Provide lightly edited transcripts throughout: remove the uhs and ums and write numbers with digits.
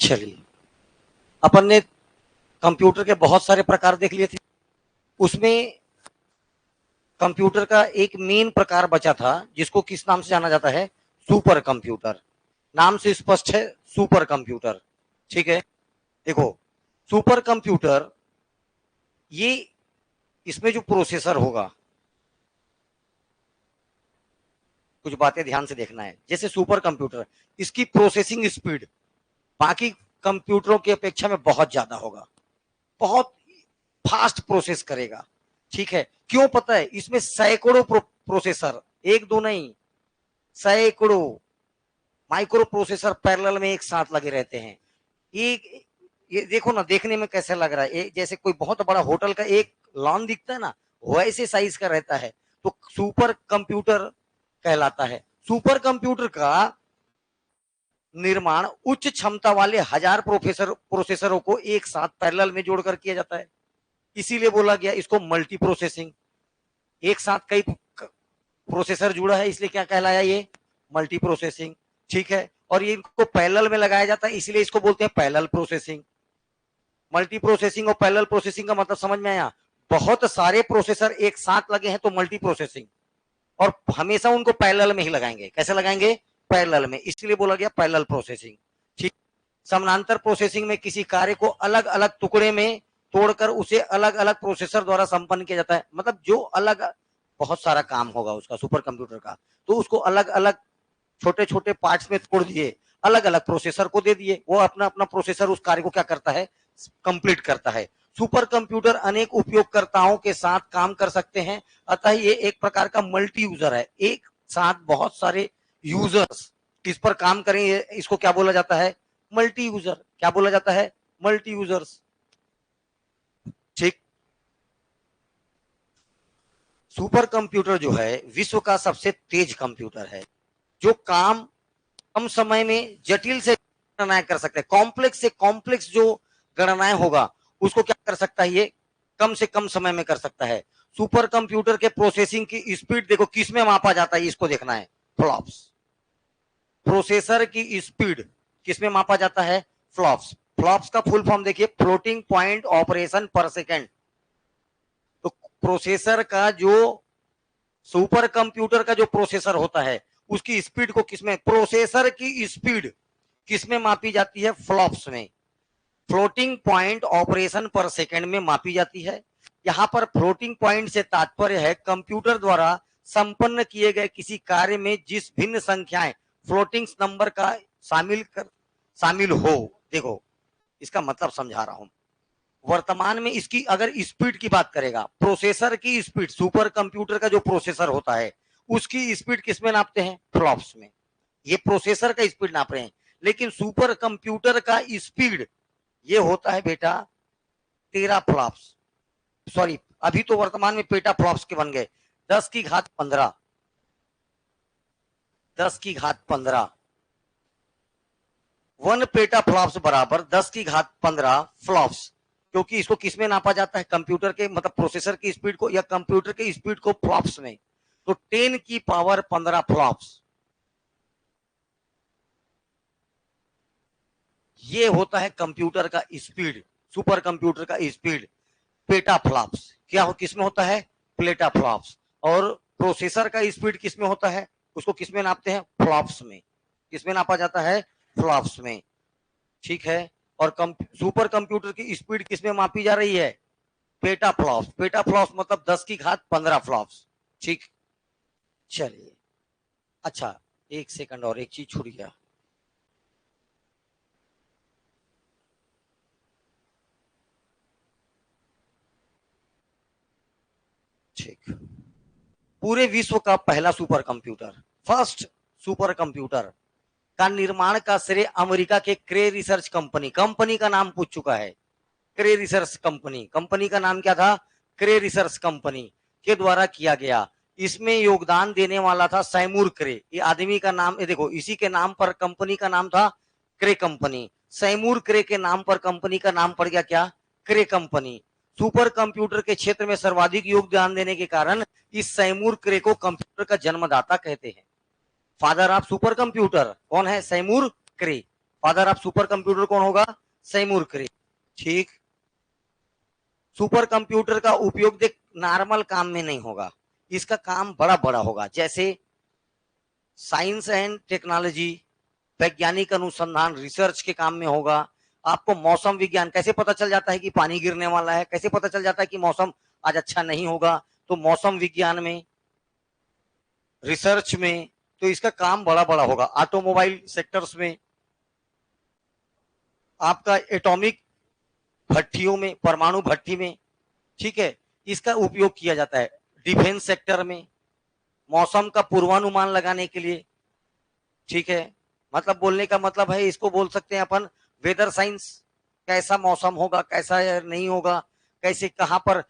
चलिए, अपन ने कंप्यूटर के बहुत सारे प्रकार देख लिए थे। उसमें कंप्यूटर का एक मेन प्रकार बचा था जिसको किस नाम से जाना जाता है? Super computer. नाम से स्पष्ट है, सुपर कंप्यूटर। ठीक है, देखो सुपर कंप्यूटर, ये इसमें जो प्रोसेसर होगा, कुछ बातें ध्यान से देखना है। जैसे सुपर कंप्यूटर, इसकी प्रोसेसिंग स्पीड बाकी कंप्यूटरों की अपेक्षा में बहुत ज्यादा होगा, बहुत फास्ट प्रोसेस करेगा। ठीक है, क्यों पता है? इसमें सैकड़ों प्रोसेसर, एक दो नहीं, सैकड़ों माइक्रो प्रोसेसर पैरेलल में एक साथ लगे रहते हैं। ये देखो ना, देखने में कैसे लग रहा है, जैसे कोई बहुत बड़ा होटल का एक लॉन दिखता है ना, वैसे साइज का रहता है। तो सुपर कंप्यूटर कहलाता है। सुपर कंप्यूटर का निर्माण उच्च क्षमता वाले 1000 प्रोसेसरों को एक साथ पैरेलल में जोड़कर किया जाता है। इसीलिए बोला गया इसको मल्टी प्रोसेसिंग। एक साथ कई प्रोसेसर जुड़ा है, इसलिए क्या कहलाया ये? Multi processing. ठीक है, और ये इनको पैरेलल में लगाया जाता है, इसलिए इसको बोलते हैं पैरेलल प्रोसेसिंग। मल्टी प्रोसेसिंग और पैरेलल प्रोसेसिंग का मतलब समझ में आया? बहुत सारे प्रोसेसर एक साथ लगे हैं तो मल्टी प्रोसेसिंग, और हमेशा उनको पैरेलल में ही लगाएंगे। कैसे लगाएंगे? पैरेलल में, इसलिए बोला गया पैरेलल प्रोसेसिंग। ठीक। समानांतर प्रोसेसिंग में किसी कार्य को अलग अलग टुकड़े में तोड़कर उसे अलग अलग प्रोसेसर द्वारा संपन्न किया जाता है। मतलब जो अलग, बहुत सारा काम होगा उसका सुपर कंप्यूटर का, तो उसको अलग अलग छोटे छोटे पार्ट्स में तोड़ दिए, अलग अलग प्रोसेसर को दे दिए, वो अपना अपना प्रोसेसर उस कार्य को क्या करता है? कंप्लीट करता है। सुपर कंप्यूटर अनेक उपयोगकर्ताओं के साथ काम कर सकते हैं, अतः ये एक प्रकार का मल्टी यूजर है। एक साथ बहुत सारे यूजर्स इस पर काम करेंगे, इसको क्या बोला जाता है? Multi user. क्या बोला जाता है? Multi users. ठीक। सुपर कंप्यूटर जो है विश्व का सबसे तेज कंप्यूटर है, जो काम कम समय में जटिल से गणनाएं कर सकते हैं। कॉम्प्लेक्स से कॉम्प्लेक्स जो गणनाएं होगा उसको क्या कर सकता है? ये कम से कम समय में कर सकता है। सुपर कंप्यूटर के प्रोसेसिंग की स्पीड देखो किस में मापा जाता है, इसको देखना है। फ्लॉप्स। प्रोसेसर की स्पीड किस में मापा जाता है? फ्लॉप्स। फ्लॉप्स का फुल फॉर्म देखिए, फ्लोटिंग पॉइंट ऑपरेशन पर सेकेंड। तो प्रोसेसर का जो, सुपर कंप्यूटर का जो प्रोसेसर होता है उसकी स्पीड को किसमें, प्रोसेसर की स्पीड किसमें मापी जाती है? फ्लॉप्स में। फ्लोटिंग पॉइंट ऑपरेशन पर सेकेंड में मापी जाती है। यहां पर फ्लोटिंग पॉइंट से तात्पर्य है कंप्यूटर द्वारा संपन्न किए गए किसी कार्य में जिस भिन्न संख्याएं फ्लोटिंग नंबर का शामिल हो। देखो इसका मतलब समझा रहा हूं। वर्तमान में इसकी अगर स्पीड की बात करेगा, प्रोसेसर की स्पीड, सुपर कंप्यूटर का जो प्रोसेसर होता है उसकी स्पीड किसमें नापते हैं? फ्लॉप्स में। ये प्रोसेसर का स्पीड नाप रहे हैं, लेकिन सुपर कंप्यूटर का स्पीड ये होता है बेटा 13 फ्लॉप्स। सॉरी, अभी तो वर्तमान में पेटा फ्लॉप्स के बन गए। 10 की घात 15, 10 की घात 15, 1 पेटा फ्लॉप्स बराबर 10 की घात 15 फ्लॉप्स। क्योंकि इसको किसमें नापा जाता है? कंप्यूटर के, मतलब प्रोसेसर की स्पीड को या कंप्यूटर की स्पीड को फ्लॉप्स में। तो 10 की पावर 15 फ्लॉप्स, ये होता है कंप्यूटर का स्पीड, सुपर कंप्यूटर का स्पीड। पेटा फ्लॉप्स क्या हो, किसमें होता है? प्लेटा फ्लॉप्स। और प्रोसेसर का स्पीड किसमें होता है? उसको किसमें नापते हैं? फ्लॉप्स में। किसमें नापा जाता है? फ्लॉप्स में। ठीक है, और सुपर कंप्यूटर की स्पीड किसमें मापी जा रही है? PETA flops. पेटा फ्लॉप्स मतलब 10 की घात 15 फ्लॉप्स। ठीक। चलिए, अच्छा एक सेकंड, और एक चीज छूट गया। ठीक। पूरे विश्व का पहला super computer, first super computer का निर्माण का श्रेय अमेरिका के क्रे रिसर्च कंपनी का नाम पूछ चुका है। क्रे रिसर्च कंपनी का नाम क्या था? क्रे रिसर्च कंपनी के द्वारा किया गया। इसमें योगदान देने वाला था सैमूर क्रे। ये आदमी का नाम, ये देखो इसी के नाम पर कंपनी का नाम था क्रे कंपनी। सैमूर क्रे के नाम पर कंपनी का नाम पड़ गया क्या? क्रे कंपनी। सुपर कंप्यूटर के क्षेत्र में सर्वाधिक योगदान देने के कारण इस सैमूर क्रे को कंप्यूटर का जन्मदाता कहते हैं। फादर ऑफ सुपर कंप्यूटर कौन है? सैमूर क्रे। फादर ऑफ सुपर कंप्यूटर कौन होगा? सेमूर क्रे। ठीक, सुपर कंप्यूटर का उपयोग देख नॉर्मल काम में नहीं होगा, इसका काम बड़ा बड़ा होगा, जैसे साइंस एंड टेक्नोलॉजी, वैज्ञानिक अनुसंधान, रिसर्च के काम में होगा। आपको मौसम विज्ञान, कैसे पता चल जाता है कि पानी गिरने वाला है, कैसे पता चल जाता है कि मौसम आज अच्छा नहीं होगा, तो मौसम विज्ञान में, रिसर्च में, तो इसका काम बड़ा बड़ा होगा। ऑटोमोबाइल सेक्टर्स में, आपका एटॉमिक भट्टियों में, परमाणु भट्टी में, ठीक है, इसका उपयोग किया जाता है। डिफेंस सेक्टर में, मौसम का पूर्वानुमान लगाने के लिए, ठीक है, मतलब बोलने का मतलब है, इसको बोल सकते हैं अपन वेदर साइंस, कैसा मौसम होगा, कैसा नहीं होगा, कैसे कहां पर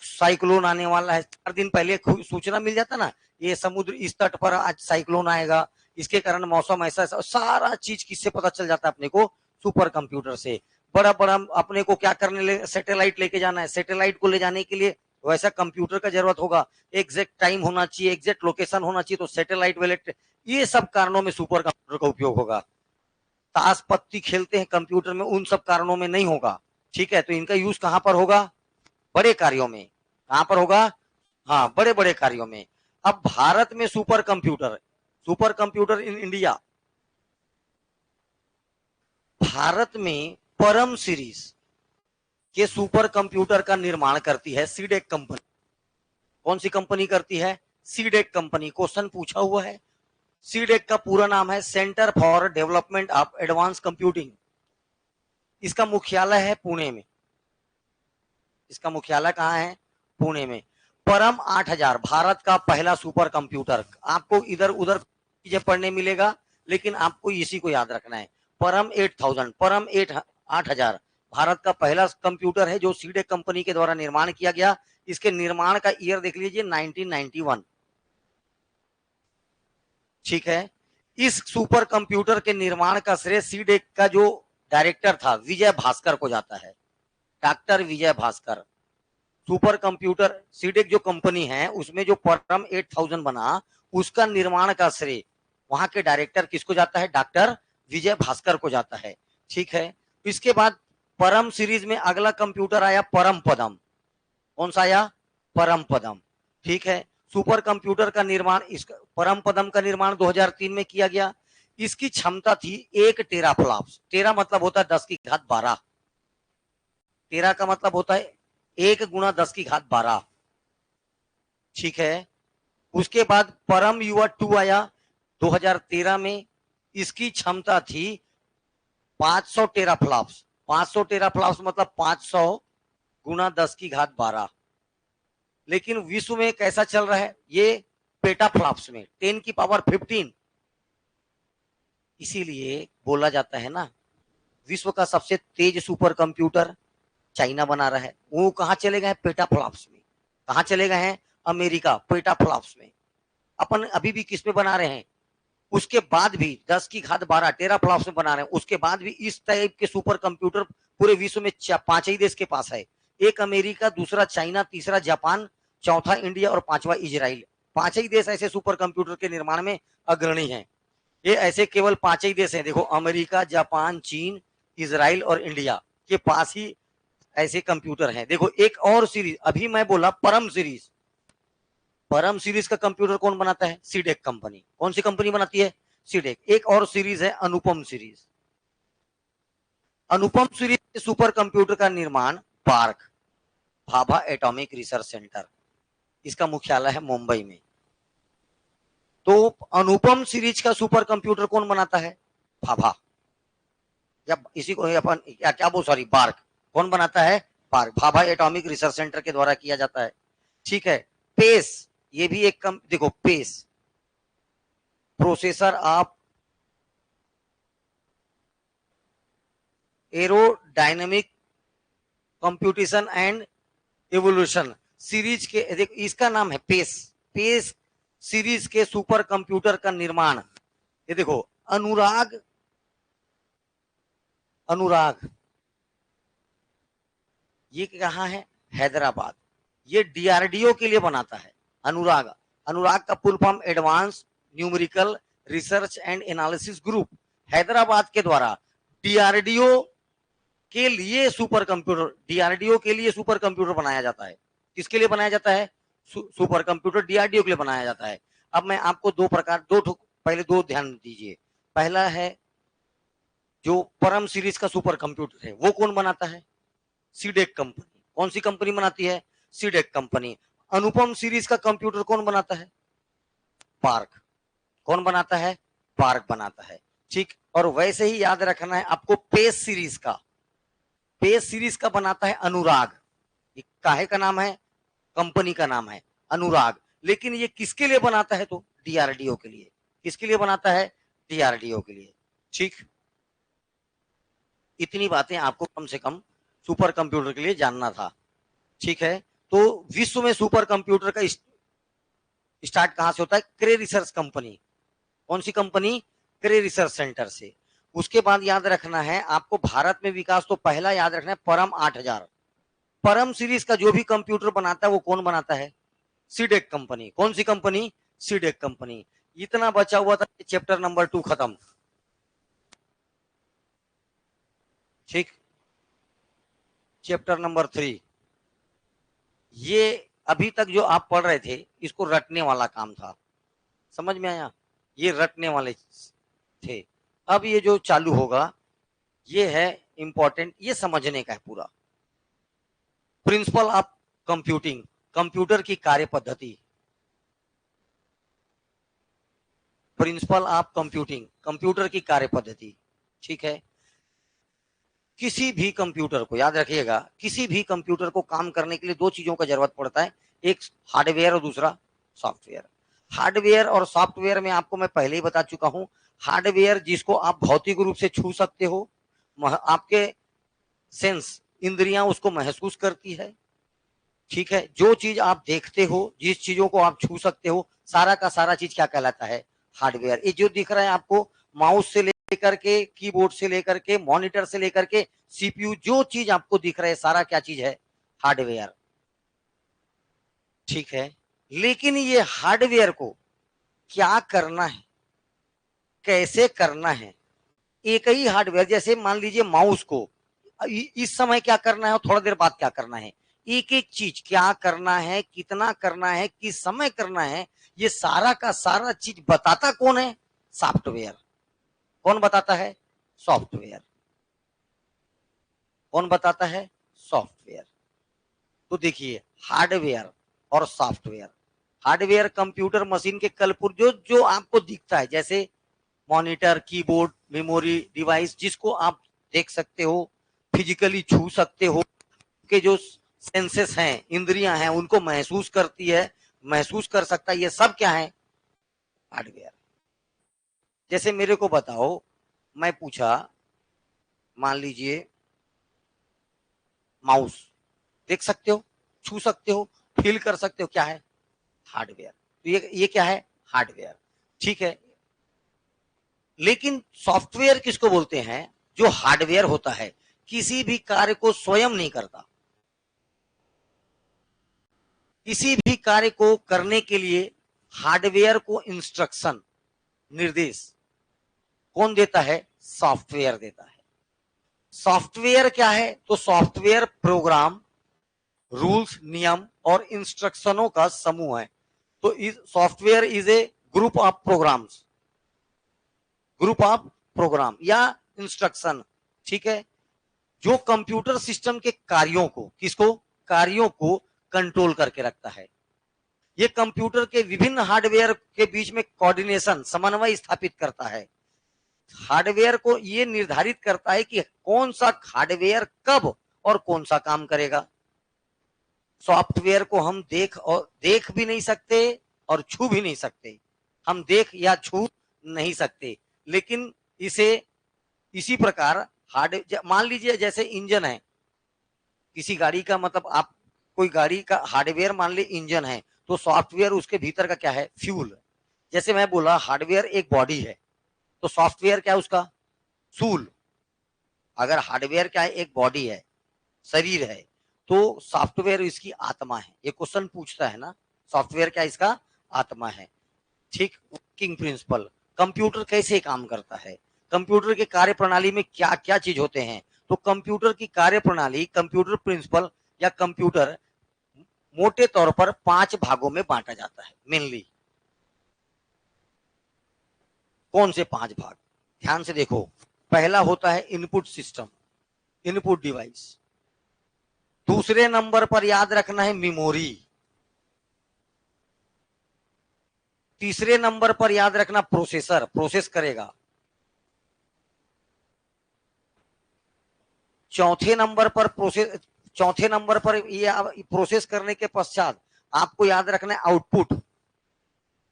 साइक्लोन आने वाला है, 4 दिन पहले सूचना मिल जाता ना, ये समुद्र इस तट पर आज साइक्लोन आएगा, इसके कारण मौसम ऐसा, सारा चीज किससे पता चल जाता है अपने को? सुपर कंप्यूटर से। बड़ा बड़ा अपने को क्या करने, सैटेलाइट लेके जाना है, सैटेलाइट को ले जाने के लिए वैसा कंप्यूटर का जरूरत होगा, एग्जैक्ट टाइम होना चाहिए, एग्जैक्ट लोकेशन होना चाहिए, तो सैटेलाइट वेलेट, ये सब कारणों में सुपर कंप्यूटर का उपयोग होगा। ताश पत्ती खेलते हैं कंप्यूटर में, उन सब कारणों में नहीं होगा, ठीक है, तो इनका यूज कहां पर होगा? बड़े कार्यों में। कहां पर होगा? हाँ, बड़े बड़े कार्यों में। अब भारत में super computer in India, Bharat में परम सीरीज के सुपर कंप्यूटर का निर्माण करती है सीडेक कंपनी। कौन सी कंपनी करती है? सीडेक कंपनी। क्वेश्चन पूछा हुआ है। सीडेक का पूरा नाम है centre for development of advance computing. इसका मुख्यालय है पुणे में। इसका मुख्यालय कहां है? पुणे में। परम 8000 भारत का पहला सुपर कंप्यूटर। आपको इधर उधर चीजें पढ़ने मिलेगा, लेकिन आपको इसी को याद रखना है। परम 8000, परम 8000 भारत का पहला कंप्यूटर है जो सीडेक कंपनी के द्वारा निर्माण किया गया। इसके निर्माण का ईयर देख लीजिए 1991, ठीक है। इस सुपर कंप्यूटर के निर्माण का श्रेय सीडेक का जो डायरेक्टर था विजय भास्कर को जाता है, डॉक्टर विजय भास्कर। सुपर कंप्यूटर सीडेक जो कंपनी है उसमें जो परम 8000 बना, उसका निर्माण का श्रेय वहां के डायरेक्टर किसको जाता है? डॉक्टर विजय भास्कर को जाता है, ठीक है। इसके बाद परम सीरीज में अगला कंप्यूटर आया परम पदम। कौन सा आया? परम पदम, ठीक है। सुपर कंप्यूटर का निर्माण, इसका परम पदम का निर्माण 2003 में किया गया। इसकी क्षमता थी 1 टेराफ्लॉप्स। टेरा मतलब होता है 10 की घात 12। टेरा का मतलब होता है 1 गुणा 10 की घात 12, ठीक है। उसके बाद परम युवा 2 आया 2013 में। इसकी क्षमता थी 500 टेराफ्लॉप्स। 500 टेराफ्लॉप्स मतलब 500 गुणा 10 की घात 12। लेकिन विश्व में कैसा चल रहा है? ये पेटाफ्लॉप्स में, 10 की पावर 15। इसीलिए बोला जाता है ना, विश्व का सबसे तेज सुपर कंप्यूटर चाइना बना रहा है। वो कहां चले गए? पेटाफ्लॉप्स में। कहां चले गए हैं? अमेरिका, पेटाफ्लॉप्स में। अपन अभी भी किस में बना रहे हैं? उसके बाद भी 10 की घात 12 टेराफ्लॉप्स में बना रहे हैं। उसके बाद भी इस टाइप के सुपर कंप्यूटर पूरे विश्व में 5 ही देश के पास है। एक अमेरिका, दूसरा चाइना, तीसरा जापान, चौथा इंडिया और 5वां इजराइल। 5 ही देश ऐसे सुपर कंप्यूटर के निर्माण में अग्रणी हैं। ये ऐसे केवल 5 ही देश हैं। देखो, अमेरिका, जापान, चीन, इजराइल और इंडिया के पास ही ऐसे कंप्यूटर हैं। देखो, एक और सीरीज, अभी मैं बोला परम सीरीज। परम सीरीज का कंप्यूटर कौन बनाता है? सीडेक कंपनी। कौन सी कंपनी बनाती है? सीडेक। एक और सीरीज है अनुपम सीरीज। अनुपम सीरीज सुपर कंप्यूटर का निर्माण park Bhabha atomic research centre, इसका मुख्यालय है मुंबई में। तो अनुपम सीरीज का सुपर कंप्यूटर कौन बनाता है? भाभा, या इसी को अपन क्या बोल, सॉरी, पार्क। कौन बनाता है? Park, Bhabha atomic research centre के द्वारा किया जाता है, ठीक है। पेस, ये भी एक देखो, PACE processor of aerodynamic computation and evolution series के, देखो इसका नाम है पेस। पेस सीरीज के सुपर कंप्यूटर का निर्माण, ये देखो, अनुराग ये कहां है? हैदराबाद। ये डीआरडीओ के लिए बनाता है। अनुराग का full form advance numerical research and analysis group, Hyderabad के द्वारा डीआरडीओ के लिए सुपर कंप्यूटर, डीआरडीओ के लिए सुपर कंप्यूटर बनाया जाता है। किसके लिए बनाया जाता है? सुपर कंप्यूटर डीआरडीओ के लिए बनाया जाता है। अब मैं आपको पहले दो ध्यान दीजिए। पहला है जो परम सीरीज का सुपर कंप्यूटर है वो कौन बनाता है? सीडेक कंपनी। कौन सी कंपनी बनाती है? सीडेक कंपनी। अनुपम सीरीज का कंप्यूटर कौन बनाता है? पार्क। कौन बनाता है? पार्क बनाता है। ठीक। और वैसे ही याद रखना है आपको, पेस सीरीज का बनाता है अनुराग। ये काहे का नाम है? कंपनी का नाम है अनुराग। लेकिन ये किसके लिए बनाता है? तो डीआरडीओ के लिए। किसके लिए बनाता है? डीआरडीओ के लिए। ठीक। इतनी बातें आपको कम से कम सुपर कंप्यूटर के लिए जानना था। ठीक है। तो विश्व में सुपर कंप्यूटर का स्टार्ट कहां से होता है? क्रे रिसर्च कंपनी। कौन सी कंपनी? क्रे रिसर्च सेंटर से। उसके बाद याद रखना है आपको, भारत में विकास तो पहला याद रखना है परम 8000। परम सीरीज का जो भी कंप्यूटर बनाता है वो कौन बनाता है? सीडेक कंपनी। कौन सी कंपनी? सीडेक कंपनी। इतना बचा हुआ था, चैप्टर नंबर 2 खत्म। ठीक। चैप्टर नंबर 3, ये अभी तक जो आप पढ़ रहे थे इसको रटने वाला काम था। समझ में आया? ये रटने वाले थे। अब ये जो चालू होगा ये है इंपॉर्टेंट, ये समझने का है पूरा। प्रिंसिपल ऑफ कंप्यूटिंग, कंप्यूटर की कार्य पद्धति। प्रिंसिपल ऑफ कंप्यूटिंग, कंप्यूटर की कार्य पद्धति। ठीक है। किसी भी कंप्यूटर को याद रखिएगा, किसी भी कंप्यूटर को काम करने के लिए दो चीजों का जरूरत पड़ता है, एक हार्डवेयर और दूसरा सॉफ्टवेयर। हार्डवेयर और सॉफ्टवेयर में आपको मैं पहले ही बता चुका हूं। हार्डवेयर जिसको आप भौतिक रूप से छू सकते हो, आपके सेंस इंद्रियां उसको महसूस करती है। ठीक है। जो चीज आप देखते हो, जिस चीजों को आप छू सकते हो, सारा का सारा चीज क्या कहलाता है? हार्डवेयर। ये जो दिख रहा है आपको, माउस से लेकर के, कीबोर्ड से लेकर के, मॉनिटर से लेकर के सीपीयू, जो चीज आपको दिख रहा है सारा क्या चीज है? हार्डवेयर। ठीक है। लेकिन ये हार्डवेयर को क्या करना है, कैसे करना है, एक ही हार्डवेयर, जैसे मान लीजिए माउस को इस समय क्या करना है और थोड़ा देर बाद क्या करना है, एक एक चीज क्या करना है, कितना करना है, किस समय करना है, ये सारा का सारा चीज बताता कौन है? सॉफ्टवेयर। कौन बताता है? सॉफ्टवेयर। कौन बताता है? सॉफ्टवेयर। तो देखिए, हार्डवेयर और सॉफ्टवेयर। हार्डवेयर कंप्यूटर मशीन के कलपुर्जो जो आपको दिखता है, जैसे मॉनिटर, कीबोर्ड, मेमोरी डिवाइस, जिसको आप देख सकते हो, फिजिकली छू सकते हो, के जो सेंसेस हैं, इंद्रियां हैं, उनको महसूस करती है, महसूस कर सकता है, ये सब क्या है? हार्डवेयर। जैसे मेरे को बताओ, मैं पूछा, मान लीजिए माउस देख सकते हो, छू सकते हो, फील कर सकते हो, क्या है? हार्डवेयर। तो ये क्या है? हार्डवेयर। ठीक है। लेकिन सॉफ्टवेयर किसको बोलते हैं? जो हार्डवेयर होता है, किसी भी कार्य को स्वयं नहीं करता। किसी भी कार्य को करने के लिए हार्डवेयर को इंस्ट्रक्शन, निर्देश कौन देता है? सॉफ्टवेयर देता है। सॉफ्टवेयर क्या है? तो सॉफ्टवेयर प्रोग्राम, रूल्स, नियम और इंस्ट्रक्शनों का समूह है। तो software is a group of programs, group of program या इंस्ट्रक्शन। ठीक है। जो कंप्यूटर सिस्टम के कार्यों को, किसको? कार्यों को कंट्रोल करके रखता है। ये कंप्यूटर के विभिन्न हार्डवेयर के बीच में कोऑर्डिनेशन, समन्वय स्थापित करता है। हार्डवेयर को ये निर्धारित करता है कि कौन सा हार्डवेयर कब और कौन सा काम करेगा। सॉफ्टवेयर को हम देख भी नहीं सकते और छू भी नहीं सकते। हम देख या छू नहीं सकते, लेकिन इसे इसी प्रकार मान लीजिए जैसे इंजन है किसी गाड़ी का, मतलब आप कोई गाड़ी का हार्डवेयर मान ली इंजन है, तो सॉफ्टवेयर उसके भीतर का क्या है? फ्यूल। जैसे मैं बोला हार्डवेयर एक बॉडी है, तो सॉफ्टवेयर क्या है उसका? सूल। अगर हार्डवेयर क्या है? एक बॉडी है, शरीर है, तो सॉफ्टवेयर इसकी आत्मा है। ये क्वेश्चन पूछता है ना, सॉफ्टवेयर क्या इसका? आत्मा है। ठीक। वर्किंग प्रिंसिपल, कंप्यूटर कैसे काम करता है? कंप्यूटर के कार्य प्रणाली में क्या क्या चीज होते हैं। तो कंप्यूटर की कार्य प्रणाली, कंप्यूटर प्रिंसिपल या कंप्यूटर मोटे तौर पर 5 भागों में बांटा जाता है मेनली। कौन से 5 भाग, ध्यान से देखो। पहला होता है इनपुट सिस्टम, इनपुट डिवाइस। दूसरे नंबर पर याद रखना है मेमोरी। तीसरे नंबर पर याद रखना प्रोसेसर, प्रोसेस करेगा। चौथे नंबर पर ये प्रोसेस करने के पश्चात आपको याद रखना है आउटपुट।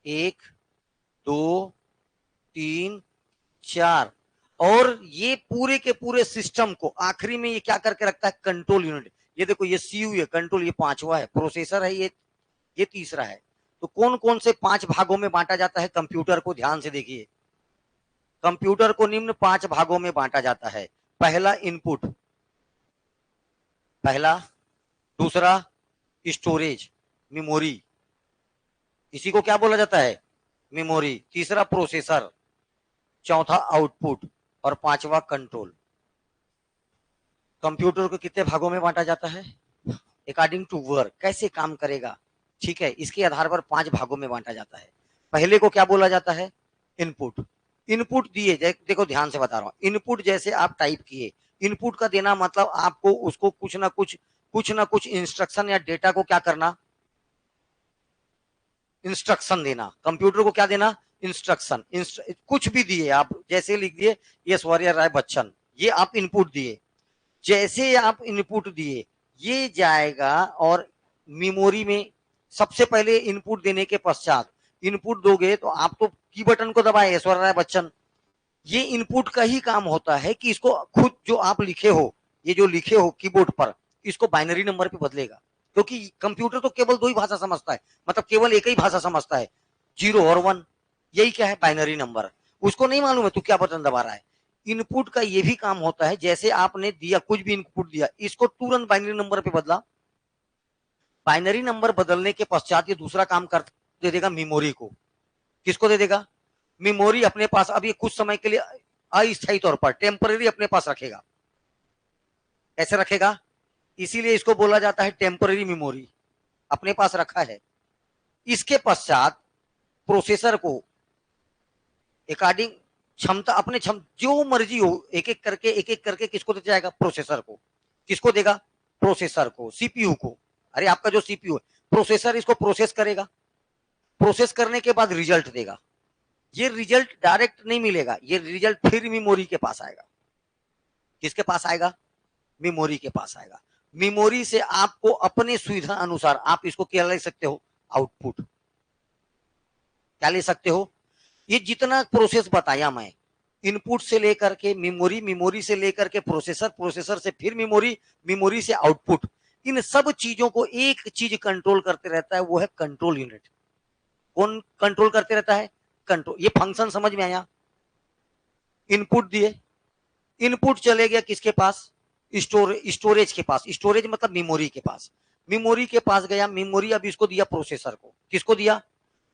1 2 3 4। और ये पूरे के पूरे सिस्टम को आखिरी में ये क्या करके रखता है, कंट्रोल यूनिट। ये देखो, ये सीयू है, कंट्रोल ये 5वां है, प्रोसेसर है ये तीसरा है। तो कौन कौन से 5 भागों में बांटा जाता है कंप्यूटर को, ध्यान से देखिए। कंप्यूटर को निम्न 5 भागों में बांटा जाता है। पहला इनपुट, पहला। दूसरा स्टोरेज, मेमोरी, इसी को क्या बोला जाता है, मेमोरी। तीसरा प्रोसेसर, चौथा आउटपुट, और 5वां कंट्रोल। कंप्यूटर को कितने भागों में बांटा जाता है, अकॉर्डिंग टू वर्क, कैसे काम करेगा, ठीक है, इसके आधार पर 5 भागों में बांटा जाता है। पहले को क्या बोला जाता है, इनपुट। इनपुट दिए, देखो ध्यान से बता रहा हूं, इनपुट जैसे आप टाइप किए, इनपुट का देना मतलब आपको उसको कुछ ना कुछ इंस्ट्रक्शन या डेटा को क्या करना, इंस्ट्रक्शन देना। कंप्यूटर को क्या देना, इंस्ट्रक्शन। कुछ भी दिए आप, जैसे लिख दिए ऐश्वर्या राय बच्चन, ये आप इनपुट दिए। जैसे आप इनपुट दिए, ये जाएगा और मेमोरी में सबसे पहले इनपुट देने के पश्चात, इनपुट दोगे तो आप तो की बटन को दबाए ऐश्वर्या राय बच्चन। ये इनपुट का ही काम होता है कि इसको खुद जो आप लिखे हो, ये जो लिखे हो कीबोर्ड पर, इसको बाइनरी नंबर पे बदलेगा। क्योंकि कंप्यूटर तो केवल 2 ही भाषा समझता है, मतलब केवल एक ही भाषा समझता है, 0 और 1। यही क्या है, बाइनरी नंबर। उसको नहीं मालूम है तू क्या बटन दबा रहा है। इनपुट का ये भी काम होता है, जैसे आपने दिया, कुछ भी इनपुट दिया, इसको तुरंत बाइनरी नंबर पे बदला। बाइनरी नंबर बदलने के पश्चात ये दूसरा काम कर दे देगा मेमोरी को। किसको दे देगा, मेमोरी अपने पास अब ये कुछ समय के लिए अस्थायी तौर पर, टेम्पररी अपने पास रखेगा। कैसे रखेगा, इसीलिए इसको बोला जाता है टेम्पररी मेमोरी, अपने पास रखा है। इसके पश्चात प्रोसेसर को अकॉर्डिंग क्षमता, अपने जो मर्जी हो, एक एक करके किसको दे जाएगा, प्रोसेसर को। किसको देगा, प्रोसेसर को, सीपीयू को। अरे आपका जो सीपीयू है, प्रोसेसर इसको प्रोसेस करेगा। प्रोसेस करने के बाद रिजल्ट देगा। ये रिजल्ट डायरेक्ट नहीं मिलेगा, ये रिजल्ट फिर मेमोरी के पास आएगा। किसके पास आएगा, मेमोरी के पास आएगा। मेमोरी से आपको अपने सुविधा अनुसार आप इसको क्या ले सकते हो, आउटपुट। क्या ले सकते हो, ये जितना प्रोसेस बताया मैं, इनपुट से लेकर के मेमोरी, मेमोरी से लेकर के प्रोसेसर, प्रोसेसर से फिर मेमोरी, मेमोरी से आउटपुट, इन सब चीजों को एक चीज कंट्रोल करते रहता है, वो है कंट्रोल यूनिट। कौन कंट्रोल करते रहता है, कंट्रोल। ये फंक्शन समझ में आया। इनपुट दिए, इनपुट चले गया किसके पास, स्टोरेज के पास। स्टोरेज मतलब मेमोरी के पास। मेमोरी के पास गया, मेमोरी अब इसको दिया प्रोसेसर को। किसको दिया,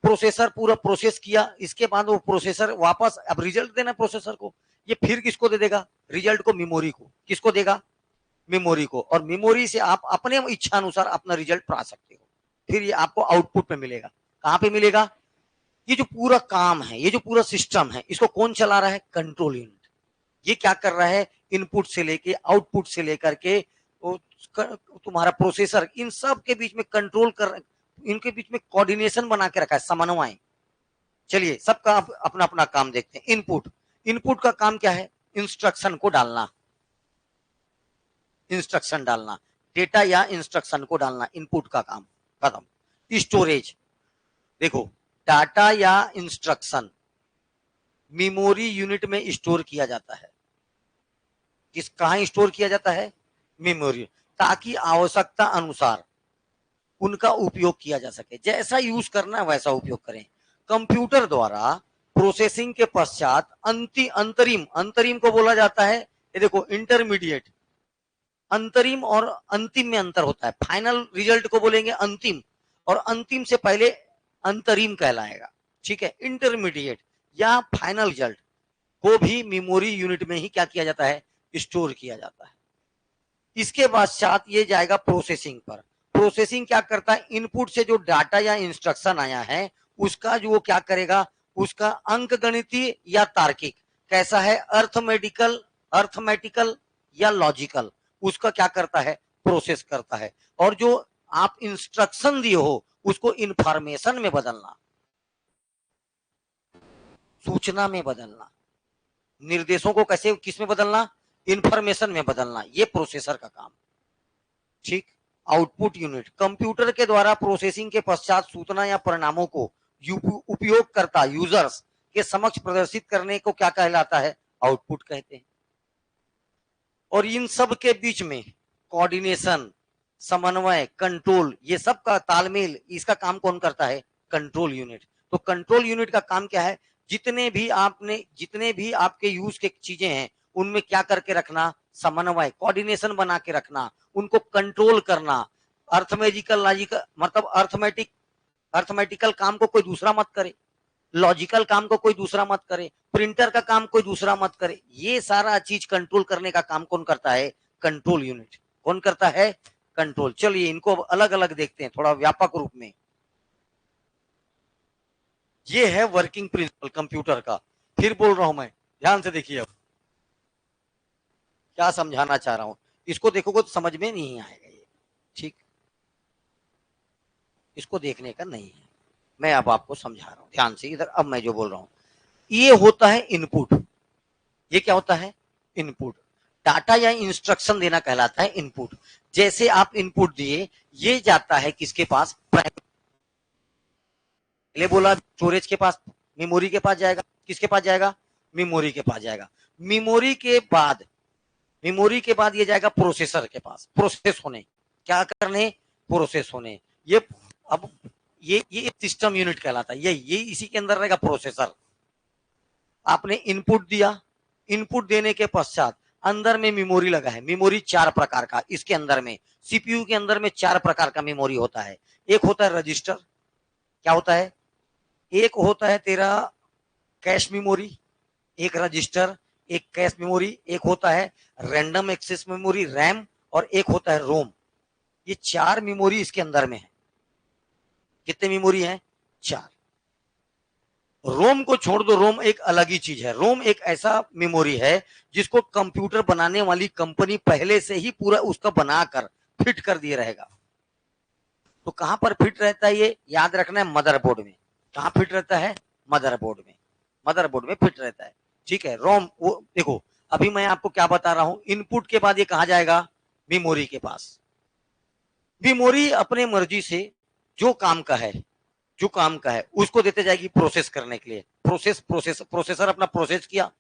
प्रोसेसर पूरा प्रोसेस किया। इसके बाद वो प्रोसेसर वापस अब रिजल्ट देना प्रोसेसर को, ये फिर किसको दे देगा, रिजल्ट को मेमोरी को। किसको देगा, मेमोरी को। और मेमोरी से आप अपने इच्छा अनुसार अपना रिजल्ट पा सकते हो। फिर ये आपको आउटपुट में मिलेगा। कहां पे मिलेगा, ये जो पूरा काम है, ये जो पूरा सिस्टम है, इसको कौन चला रहा है, कंट्रोल यूनिट। ये क्या कर रहा है, इनपुट से लेके आउटपुट से लेकर के तुम्हारा प्रोसेसर, इन सब के बीच में कंट्रोल कर, इनके बीच में कोऑर्डिनेशन बना के रखा है, समन्वय। चलिए सबका अपना अपना काम देखते हैं। इनपुट, इनपुट का काम क्या है, इंस्ट्रक्शन को डालना, इंस्ट्रक्शन डालना, डेटा या इंस्ट्रक्शन को डालना, इनपुट का काम खत्म। स्टोरेज, देखो डाटा या इंस्ट्रक्शन मेमोरी यूनिट में स्टोर किया जाता है। किस, कहां स्टोर किया जाता है, मेमोरी, ताकि आवश्यकता अनुसार उनका उपयोग किया जा सके। जैसा यूज करना है वैसा उपयोग करें। कंप्यूटर द्वारा प्रोसेसिंग के पश्चात अंतरिम, अंतरिम को बोला जाता है, ये देखो इंटरमीडिएट। अंतरिम और अंतिम में अंतर होता है। फाइनल रिजल्ट को बोलेंगे अंतिम, और अंतिम से पहले अंतरिम कहलाएगा, ठीक है। इंटरमीडिएट या फाइनल रिजल्ट वो भी मेमोरी यूनिट में ही क्या किया जाता है, स्टोर किया जाता है। इसके पश्चात ये जाएगा प्रोसेसिंग पर। प्रोसेसिंग क्या करता है, इनपुट से जो डाटा या इंस्ट्रक्शन आया है उसका जो वो क्या करेगा, उसका अंक गणितीय या तार्किक कैसा है, अर्थमेटिकल अर्थमेटिकल या लॉजिकल, उसका क्या करता है, प्रोसेस करता है। और जो आप इंस्ट्रक्शन दिए हो उसको इंफॉर्मेशन में बदलना, सूचना में बदलना, निर्देशों को कैसे किस में बदलना, इंफॉर्मेशन में बदलना, ये प्रोसेसर का काम। ठीक। आउटपुट यूनिट, कंप्यूटर के द्वारा प्रोसेसिंग के पश्चात सूचना या परिणामों को उपयोगकर्ता यूजर्स के समक्ष प्रदर्शित करने को क्या कहलाता है, आउटपुट कहते हैं। और इन सब के बीच में कोऑर्डिनेशन, समन्वय, कंट्रोल, ये सब का तालमेल, इसका काम कौन करता है, कंट्रोल यूनिट। तो कंट्रोल यूनिट का काम क्या है, जितने भी आपके यूज के चीजें हैं उनमें क्या करके रखना, समन्वय, कोऑर्डिनेशन बना के रखना, उनको कंट्रोल करना। अर्थमेटिकल लॉजिकल मतलब अर्थमेटिकल काम को कोई दूसरा मत करे, लॉजिकल काम को कोई दूसरा मत करे, प्रिंटर का काम कोई दूसरा मत करे। ये सारा चीज कंट्रोल करने का काम कौन करता है, कंट्रोल यूनिट। कौन करता है, कंट्रोल। चलिए इनको अलग अलग देखते हैं थोड़ा व्यापक रूप में। ये है वर्किंग प्रिंसिपल कंप्यूटर का। फिर बोल रहा हूं मैं, ध्यान से देखिए अब क्या समझाना चाह रहा हूं। इसको देखोगे तो समझ में नहीं आएगा ये, ठीक, इसको देखने का नहीं है। मैं अब आपको समझा रहा हूं ध्यान से इधर। अब मैं जो बोल रहा हूं, ये होता है इनपुट। ये क्या होता है, इनपुट। डाटा या इंस्ट्रक्शन देना कहलाता है इनपुट। जैसे आप इनपुट दिए, ये जाता है किसके पास, पहले बोला स्टोरेज के पास, मेमोरी के पास जाएगा। किसके पास जाएगा, मेमोरी के पास जाएगा। मेमोरी के बाद ये जाएगा प्रोसेसर के पास, प्रोसेस होने, क्या करने, प्रोसेस होने। ये अब ये सिस्टम यूनिट कहलाता है। ये इसी के अंदर रहेगा प्रोसेसर। आपने इनपुट दिया, इनपुट देने के पश्चात अंदर में मेमोरी लगा है। मेमोरी 4 प्रकार का इसके अंदर में, सीपीयू के अंदर में 4 प्रकार का मेमोरी होता है। एक होता है रजिस्टर, क्या होता है, एक होता है तेरा कैश मेमोरी, एक रजिस्टर, एक कैश मेमोरी, एक होता है रैंडम एक्सेस मेमोरी रैम, और एक होता है रोम। ये 4 मेमोरी इसके अंदर में है। कितने मेमोरी हैं, 4। रोम को छोड़ दो, रोम एक अलग ही चीज है। रोम एक ऐसा मेमोरी है जिसको कंप्यूटर बनाने वाली कंपनी पहले से ही पूरा उसका बनाकर फिट कर दिए रहेगा। तो कहां पर फिट रहता है, ये याद रखना है, मदरबोर्ड में। कहां फिट रहता है, मदरबोर्ड में, मदरबोर्ड में फिट रहता है। ठीक है, रोम वो देखो, अभी मैं आपको क्या बता रहा हूं, इनपुट के बाद ये कहां जाएगा, मेमोरी के पास। मेमोरी अपने मर्जी से जो काम का है उसको देते जाएगी प्रोसेस करने के लिए। प्रोसेसर अपना प्रोसेस किया,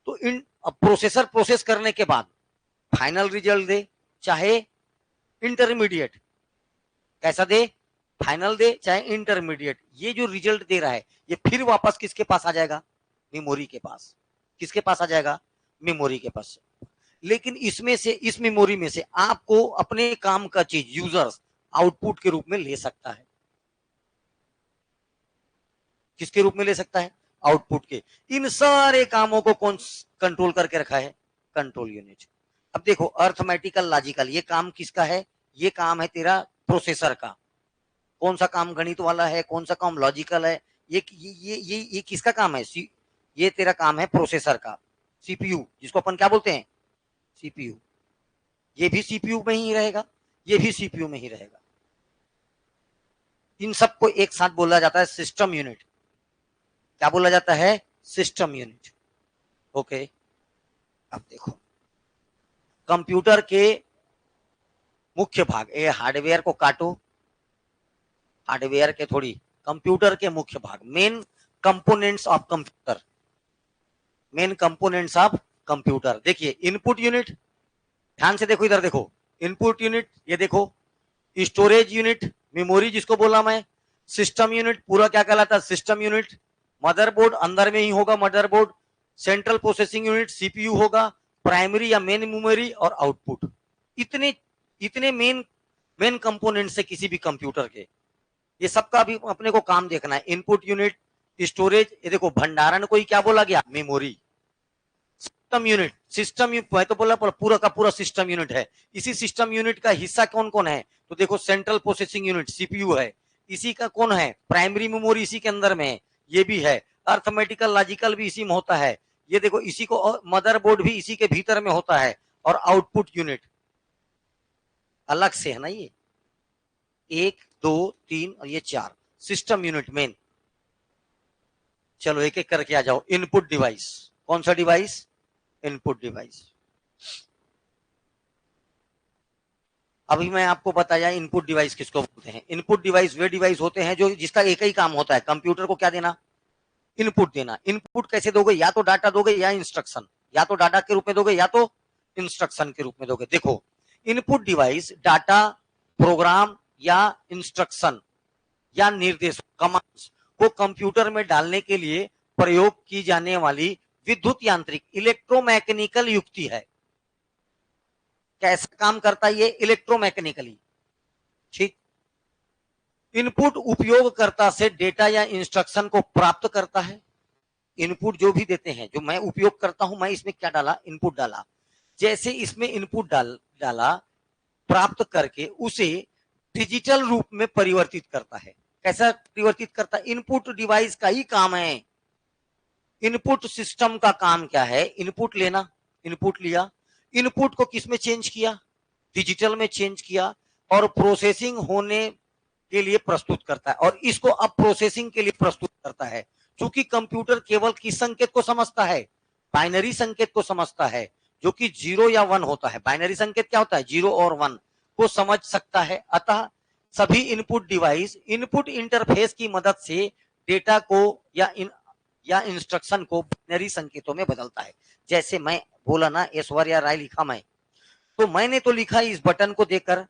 तो अब प्रोसेसर प्रोसेस करने के बाद फाइनल रिजल्ट दे, चाहे इंटरमीडिएट, कैसा दे, फाइनल दे चाहे इंटरमीडिएट, ये जो रिजल्ट दे रहा है ये फिर वापस किसके पास आ जाएगा, मेमोरी के पास। किसके पास आ जाएगा, मेमोरी के पास। लेकिन इसमें से, इस मेमोरी में से आपको अपने काम का चीज यूजर्स आउटपुट के रूप में ले सकता है। किसके रूप में ले सकता है, आउटपुट के। इन सारे कामों को कौन कंट्रोल करके रखा है, कंट्रोल यूनिट। अब देखो अर्थमेटिकल लॉजिकल, ये काम किसका है, ये काम है तेरा प्रोसेसर का। कौन सा काम गणित वाला है, कौन सा काम लॉजिकल है, ये किसका काम है, ये तेरा काम है प्रोसेसर का। सीपीयू जिसको अपन क्या बोलते हैं, सीपीयू। ये भी सीपीयू में ही रहेगा, ये भी सीपीयू में ही रहेगा। इन सबको एक साथ बोला जाता है सिस्टम यूनिट। क्या बोला जाता है, सिस्टम यूनिट। ओके, अब देखो कंप्यूटर के मुख्य भाग, ये हार्डवेयर को काटो, हार्डवेयर के थोड़ी, कंप्यूटर के मुख्य भाग, main components of computer, main components of computer. देखिए इनपुट यूनिट, ध्यान से देखो, इधर देखो, इनपुट यूनिट, ये देखो स्टोरेज यूनिट, मेमोरी जिसको बोला मैं, सिस्टम यूनिट पूरा क्या कहलाता है, सिस्टम यूनिट। मदरबोर्ड अंदर में ही होगा motherboard, central processing unit CPU होगा, प्राइमरी या मेन मेमोरी, और आउटपुट। इतने मेन कंपोनेंट से किसी भी कंप्यूटर के, ये सबका भी अपने को काम देखना है। इनपुट यूनिट, स्टोरेज, ये देखो भंडारण को ही क्या बोला गया, मेमोरी। सिस्टम यूनिट, मैं तो बोला पूरा का पूरा सिस्टम यूनिट है। इसी सिस्टम यूनिट का हिस्सा कौन कौन है? तो देखो सेंट्रल प्रोसेसिंग यूनिट सीपीयू है, इसी का कौन है? प्राइमरी मेमोरी इसी के अंदर में है, ये भी है। अर्थमेटिकल लॉजिकल भी इसी में होता है, ये देखो इसी को, मदरबोर्ड भी इसी के भीतर में होता है। और आउटपुट यूनिट अलग से है ना, ये 1 2 3 और ये 4 सिस्टम यूनिट मेन। चलो एक एक करके आ जाओ। इनपुट डिवाइस, कौन सा डिवाइस? Input device. अभी मैं आपको बताया इनपुट डिवाइस किसको बोलते हैं। इनपुट डिवाइस वे डिवाइस होते हैं जो जिसका एक ही काम होता है, कंप्यूटर को क्या देना? इनपुट देना। इनपुट कैसे दोगे? या तो डाटा दोगे या इंस्ट्रक्शन, या तो डाटा के रूप में दोगे या तो इंस्ट्रक्शन के रूप में दोगे। देखो इनपुट डिवाइस डाटा, प्रोग्राम या इंस्ट्रक्शन या निर्देश, कमांड्स को कंप्यूटर में डालने के लिए प्रयोग की जाने वाली विद्युत यांत्रिक इलेक्ट्रोमैकेनिकल युक्ति है। कैसे काम करता है ये? इलेक्ट्रोमैकेनिकली। ठीक। इनपुट उपयोगकर्ता से डेटा या इंस्ट्रक्शन को प्राप्त करता है। इनपुट जो भी देते हैं, जो मैं उपयोग करता हूं, मैं इसमें क्या डाला? इनपुट डाला। जैसे इसमें इनपुट डाला, प्राप्त करके उसे डिजिटल रूप में परिवर्तित करता है। कैसा परिवर्तित करता है? इनपुट डिवाइस का ही काम है। इनपुट सिस्टम का काम क्या है? इनपुट लेना, इनपुट लिया, इनपुट को किस में चेंज किया? डिजिटल में चेंज किया, और प्रोसेसिंग होने के लिए प्रस्तुत करता है। और इसको अब प्रोसेसिंग के लिए प्रस्तुत करता है। क्योंकि कंप्यूटर केवल किस संकेत को समझता है? बाइनरी संकेत को समझता है, जो कि 0 या 1 होता है। बाइनरी संकेत क्या होता है? 0 और 1 को समझ सकता है। अतः सभी इनपुट डिवाइस इनपुट इंटरफेस की मदद से डेटा को या इंस्ट्रक्शन को बाइनरी संकेतों में बदलता है। जैसे मैं बोला ना, ऐश्वर्या राय लिखा मैं, तो मैंने तो लिखा इस बटन को देकर,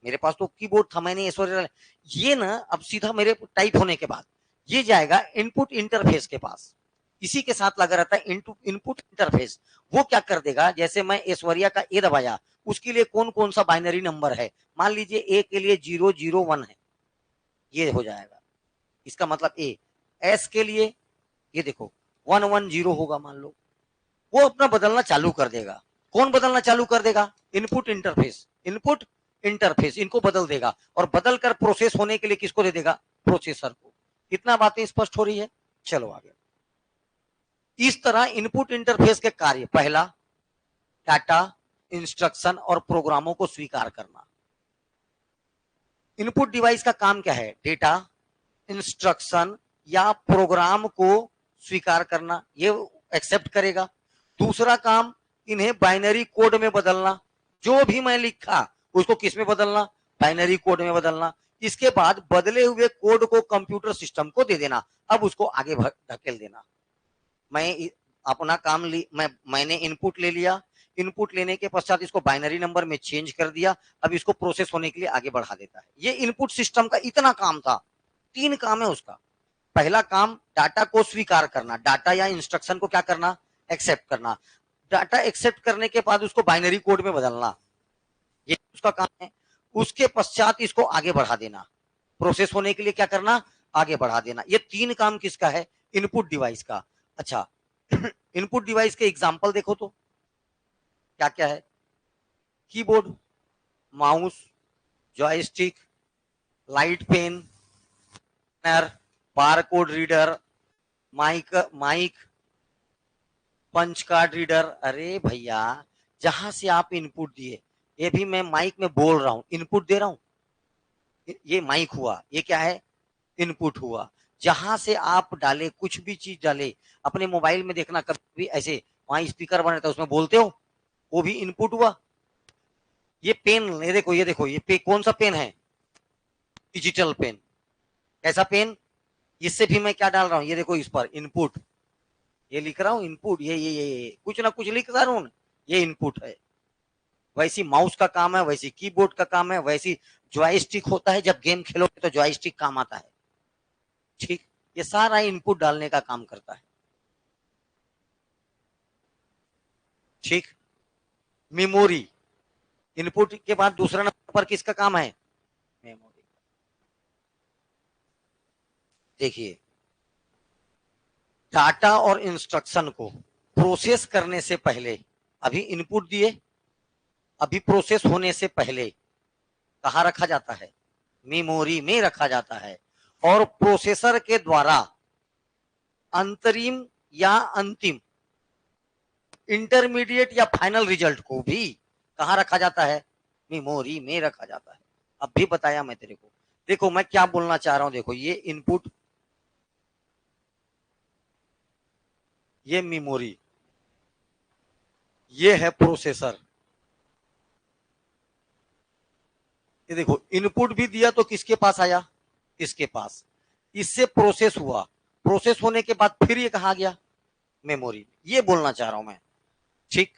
मेरे पास तो कीबोर्ड था, मैंने ऐश्वर्या राय, ये ना अब सीधा मेरे टाइप होने के बाद ये जाएगा इनपुट इंटरफेस के पास। इसी के साथ लगा रहता है इनपुट इंटरफेस। वो क्या कर देगा? जैसे मैं ऐश्वर्या का ए दबाया, उसके लिए कौन कौन सा बाइनरी नंबर है? मान लीजिए ए के लिए 001 है, ये हो जाएगा, इसका मतलब ए। एस के लिए ये देखो 110 होगा मान लो। वो अपना बदलना चालू कर देगा। कौन बदलना चालू कर देगा? Input interface. इनपुट इंटरफेस इनको बदल देगा, और बदल कर प्रोसेस होने के लिए किसको दे देगा? प्रोसेसर को। कितना बातें स्पष्ट हो रही है? चलो आगे। इस तरह इनपुट इंटरफेस के कार्य, पहला डाटा, इंस्ट्रक्शन और प्रोग्रामों को स्वीकार करना। इनपुट डिवाइस का काम क्या है? डेटा, इंस्ट्रक्शन या प्रोग्राम को स्वीकार करना, ये एक्सेप्ट करेगा। दूसरा काम, इन्हें बाइनरी कोड में बदलना। जो भी मैं लिखा उसको किस में बदलना? बाइनरी कोड में बदलना। इसके बाद बदले हुए कोड को कंप्यूटर सिस्टम को दे देना। अब उसको आगे धकेल देना। मैं अपना काम मैंने इनपुट ले लिया, इनपुट लेने के पश्चात इसको बाइनरी नंबर में चेंज कर दिया। अब इसको प्रोसेस होने के लिए आगे बढ़ा देता है। ये इनपुट सिस्टम का इतना काम था। 3 काम है उसका। पहला काम डाटा को स्वीकार करना, डाटा या इंस्ट्रक्शन को क्या करना? एक्सेप्ट करना। डाटा एक्सेप्ट करने के बाद उसको बाइनरी कोड में बदलना, ये उसका काम है। उसके पश्चात इसको आगे बढ़ा देना, प्रोसेस होने के लिए क्या करना? आगे बढ़ा देना। ये 3 काम किसका है? इनपुट डिवाइस का। अच्छा इनपुट डिवाइस के एग्जांपल देखो तो क्या क्या है? Keyboard, mouse, joystick, light pen, barcode reader, mic, punch card reader. अरे भैया, जहां से आप इनपुट दिए, ये भी मैं माइक में बोल रहा हूं, इनपुट दे रहा हूं, ये माइक हुआ, ये क्या है? इनपुट हुआ। जहां से आप डाले, कुछ भी चीज डाले, अपने मोबाइल में देखना कभी ऐसे वहां स्पीकर बना था उसमें बोलते हो, वो भी इनपुट हुआ। ये पेन, ये देखो, ये देखो, ये कौन सा पेन है? Digital pen. कैसा पेन? इससे भी मैं क्या डाल रहा हूं? ये देखो, इस पर इनपुट, ये लिख रहा हूं इनपुट, ये कुछ ना कुछ लिख रहा हूं, ये इनपुट है। वैसी माउस का काम है, वैसी कीबोर्ड का काम है, वैसी जॉयस्टिक होता है, जब गेम खेलोगे तो जॉयस्टिक काम आता है। ठीक, ये सारा इनपुट डालने का काम करता है। ठीक। मेमोरी, इनपुट के बाद दूसरा नंबर पर किसका काम है? मेमोरी। देखिए, डाटा और इंस्ट्रक्शन को प्रोसेस करने से पहले, अभी इनपुट दिए, अभी प्रोसेस होने से पहले कहाँ रखा जाता है? मेमोरी में रखा जाता है। और प्रोसेसर के द्वारा अंतरिम या अंतिम, इंटरमीडिएट या फाइनल रिजल्ट को भी कहाँ रखा जाता है? मेमोरी में रखा जाता है। अब भी बताया मैं तेरे को। देखो मैं क्या बोलना चाह रहा हूं, देखो ये इनपुट, ये मेमोरी, ये है प्रोसेसर। ये देखो इनपुट भी दिया तो किसके पास आया? इसके पास। इससे प्रोसेस हुआ, प्रोसेस होने के बाद फिर ये कहा गया? मेमोरी। ये बोलना चाह रहा हूं मैं। ठीक,